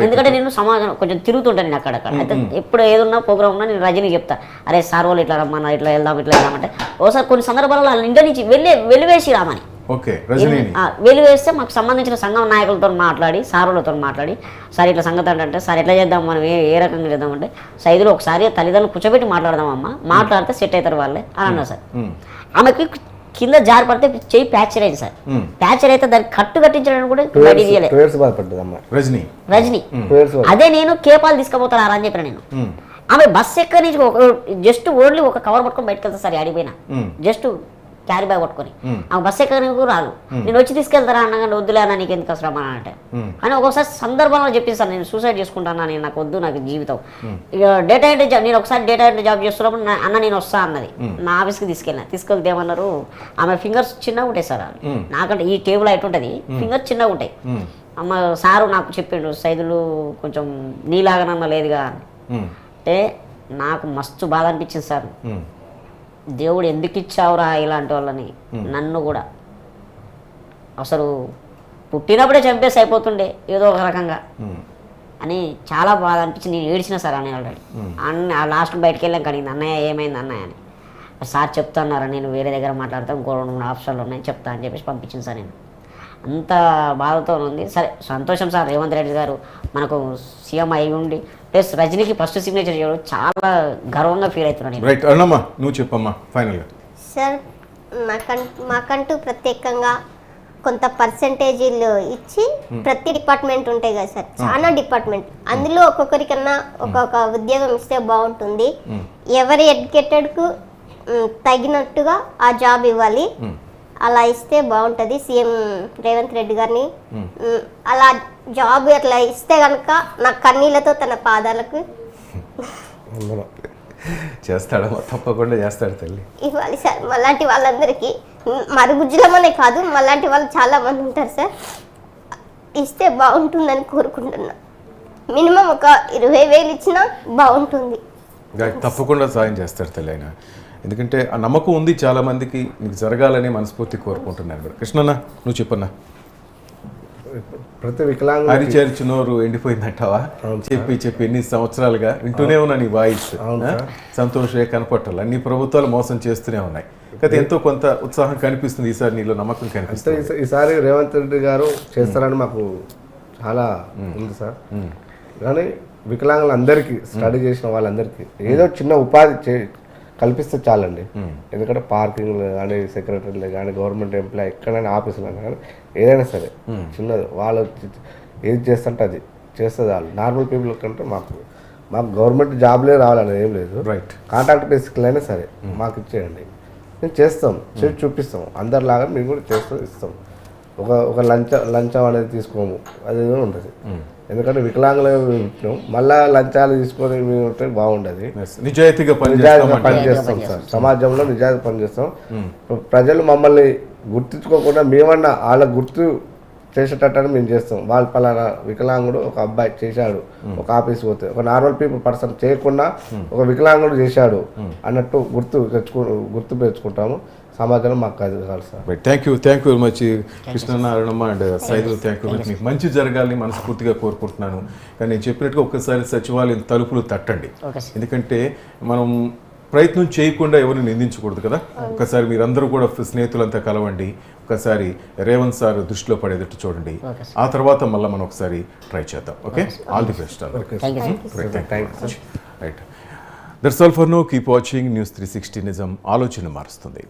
ఎందుకంటే నేను సమాజం కొంచెం తిరుగుతుంటాను నేను అక్కడక్కడ. అయితే ఎప్పుడు ఏదున్నా ప్రోగ్రామ్ ఉన్నా నేను రజనీ చెప్తా, అరే సార్ వాళ్ళు ఇట్లా రమ్మన్నా, ఇట్లా వెళ్దామంటే ఓసారి కొన్ని సందర్భాలలో వాళ్ళ ఇంటి నుంచి వెలివేసి రామని వెలివేస్తే మాకు సంబంధించిన సంఘం నాయకులతో మాట్లాడి సారులతో మాట్లాడి, సార్ ఇట్లా సంగతి అంటే సార్ ఎట్లా చేద్దాం, మనం ఏ రకంగా చేద్దామంటే సైదులు ఒకసారి తల్లిదండ్రులు కూర్చోబెట్టి మాట్లాడదామమ్మా, మాట్లాడితే సెట్ అవుతారు వాళ్ళే అని అన్నారు సార్. ఆమెకి కింద జారి పడితే చెయ్యి ప్యాచర్ అయింది సార్. ప్యాచర్ అయితే దాన్ని కట్టించడానికి కూడా రజనీ. అదే నేను కేపాలు తీసుకుపోతారా అని చెప్పిన నేను. ఆమె బస్ ఎక్క నుంచి జస్ట్ ఓన్లీ ఒక కవర్ పట్టుకొని బయటకు వెళ్తా సార్. అడిగిపోయినా జస్ట్ క్యారీ బ్యాగ్ పట్టుకొని ఆమె బస్ ఎక్కడానికి రాదు. నేను వచ్చి తీసుకెళ్తారా అన్నగానే వద్దులే అన్న, నీకు ఎందుకు అవసరం అని అంటే. కానీ ఒక్కొక్కసారి సందర్భంలో చెప్పింది నేను సూసైడ్ చేసుకుంటాను, నేను నాకు వద్దు, నాకు జీవితం. ఇక డేటా ఎంట్రీ జాబ్, నేను ఒకసారి డేటా ఎంట్రీ జాబ్ చేస్తున్నప్పుడు అన్న నేను వస్తా అన్నది. నా ఆఫీస్కి తీసుకెళ్తే ఏమన్నారు, ఆమె ఫింగర్స్ చిన్నగా ఉంటాయి సార్. నాకంటే ఈ టేబుల్ హైట్ ఉంటుంది, ఫింగర్స్ చిన్నగా ఉంటాయి. అమ్మ సారు నాకు చెప్పిండు, సైదులు కొంచెం నీలాగనన్నా లేదుగా అంటే నాకు మస్తు బాధ అనిపించింది సార్. దేవుడు ఎందుకు ఇచ్చావురా ఇలాంటి వాళ్ళని, నన్ను కూడా అసలు పుట్టినప్పుడే చంపేసి అయిపోతుండే ఏదో ఒక రకంగా అని చాలా బాధ అనిపించింది. నేను ఏడ్చిన సార్ అని ఆల్రెడీ ఆ లాస్ట్ బయటకు వెళ్ళాం కడిగింది, అన్నయ్య ఏమైంది అన్నయ్య అని. సార్ చెప్తున్నారా, నేను వేరే దగ్గర మాట్లాడతాను, ఇంకో 2-3 ఆప్షన్లు ఉన్నాయి చెప్తా అని చెప్పేసి పంపించింది సార్. నేను అంత బాధతో ఉంది. సరే సంతోషం సార్, రేవంత్ రెడ్డి గారు మనకు సీఎం అయి ఉండి ప్లస్ రజనీకి ఫస్ట్ సిగ్నేచర్ చేయడం చాలా గర్వంగా ఫీల్ అవుతున్నాను. రైట్ అన్నమ్మా, నువ్వు చెప్పమ్మా ఫైనల్గా. సార్ మాకంటూ ప్రత్యేకంగా కొంత పర్సెంటేజీలు ఇచ్చి ప్రతి డిపార్ట్మెంట్ ఉంటాయి కదా సార్, చాలా డిపార్ట్మెంట్, అందులో ఒక్కొక్కరికన్నా ఒక్కొక్క ఉద్యోగం ఇస్తే బాగుంటుంది. ఎవరి ఎడ్యుకేటెడ్కు తగినట్టుగా ఆ జాబ్ ఇవ్వాలి. అలా ఇస్తే బాగుంటుంది సీఎం రేవంత్ రెడ్డి గారిని అలా జాబ్ అట్లా ఇస్తే కనుక నా కన్నీళ్ళతో తన పాదాలకు చేస్తాడమ్మా, తప్పకుండా చేస్తాడు తల్లి. ఇవ్వాలి సార్. మళ్ళాంటి వాళ్ళందరికీ మరుగుజ్జులమనే కాదు, మళ్ళాంటి వాళ్ళు చాలా మంది ఉంటారు సార్. ఇస్తే బాగుంటుందని కోరుకుంటున్నా. మినిమం ఒక 20,000 ఇచ్చినా బాగుంటుంది. తప్పకుండా సాయం చేస్తాడు తల్లి ఆయన, ఎందుకంటే ఆ నమ్మకం ఉంది చాలా మందికి. నీకు జరగాలని మనస్ఫూర్తి కోరుకుంటున్నాను కూడా. కృష్ణన్న నువ్వు చెప్పన్నా. ప్రతి వికలాంగ అరిచేర్చి నోరు ఎండిపోయిందంటావా? చెప్పి ఎన్ని సంవత్సరాలుగా వింటూనే ఉన్నా నీ వాయిస్. సంతోషమే కనపట్టాలి. అన్ని ప్రభుత్వాలు మోసం చేస్తూనే ఉన్నాయి. అయితే ఎంతో కొంత ఉత్సాహం కనిపిస్తుంది ఈసారి, నీలో నమ్మకం కనిపిస్తుంది. ఈసారి రేవంత్ రెడ్డి గారు చేస్తారని మాకు చాలా ఉంది సార్. కానీ వికలాంగులందరికీ, స్టడీ చేసిన వాళ్ళందరికీ ఏదో చిన్న ఉపాధి కల్పిస్తే చాలండి. ఎందుకంటే పార్కింగ్లు కానీ, సెక్రటరీలు కానీ, గవర్నమెంట్ ఎంప్లాయ్ ఎక్కడైనా ఆఫీసులో కానీ ఏదైనా సరే చిన్నది వాళ్ళు ఏది చేస్తుంటే అది చేస్తుంది. వాళ్ళు నార్మల్ పీపుల్ కంటే మాకు గవర్నమెంట్ జాబ్లే రావాలనేది ఏం లేదు. రైట్, కాంట్రాక్ట్ బేసిక్లు అయినా సరే మాకు ఇచ్చేయండి, మేము చేస్తాం, చేసి చూపిస్తాం. అందరిలాగా మేము కూడా చేస్తూ ఇస్తాం. ఒక లంచం అనేది తీసుకోము, అదేదో ఉంటుంది. ఎందుకంటే వికలాంగులు పెట్టినాం, మళ్ళా లంచాలు తీసుకొని మేము ఉంటే బాగుండదు. నిజాయితీగా పనిచేస్తాం సార్, సమాజంలో నిజాయితీ పనిచేస్తాం. ప్రజలు మమ్మల్ని గుర్తించుకోకుండా మేమన్నా వాళ్ళ గుర్తు చేసేటట్టు మేము చేస్తాం. వాళ్ళు పలానా వికలాంగుడు ఒక అబ్బాయి చేశాడు, ఒక ఆఫీస్ పోతే ఒక నార్మల్ పర్సన్ చేయకుండా ఒక వికలాంగుడు చేశాడు అన్నట్టు గుర్తు తెచ్చుకుంటాము. సమాజంలో మాకు అది కాదు sir. Thank you very much Krishnanna, Arunamma and Saidulu. Thank you. మీకు మంచి జరగాలని మనస్ఫూర్తిగా కోరుకుంటున్నాను. కానీ నేను చెప్పినట్టుగా ఒక్కసారి సచివాలయం తలుపులు తట్టండి. ఎందుకంటే మనం ప్రయత్నం చేయకుండా ఎవరిని నిందించకూడదు కదా. ఒకసారి మీరందరూ కూడా స్నేహితులంతా కలవండి, ఒకసారి రేవంత్ సార్ దృష్టిలో పడేటట్టు చూడండి. ఆ తర్వాత మళ్ళీ మనం ఒకసారి ట్రై చేద్దాం. Okay, all the best. Right, that's all for now. Keep watching news 360. నిజం ఆలోచన మారుస్తుంది.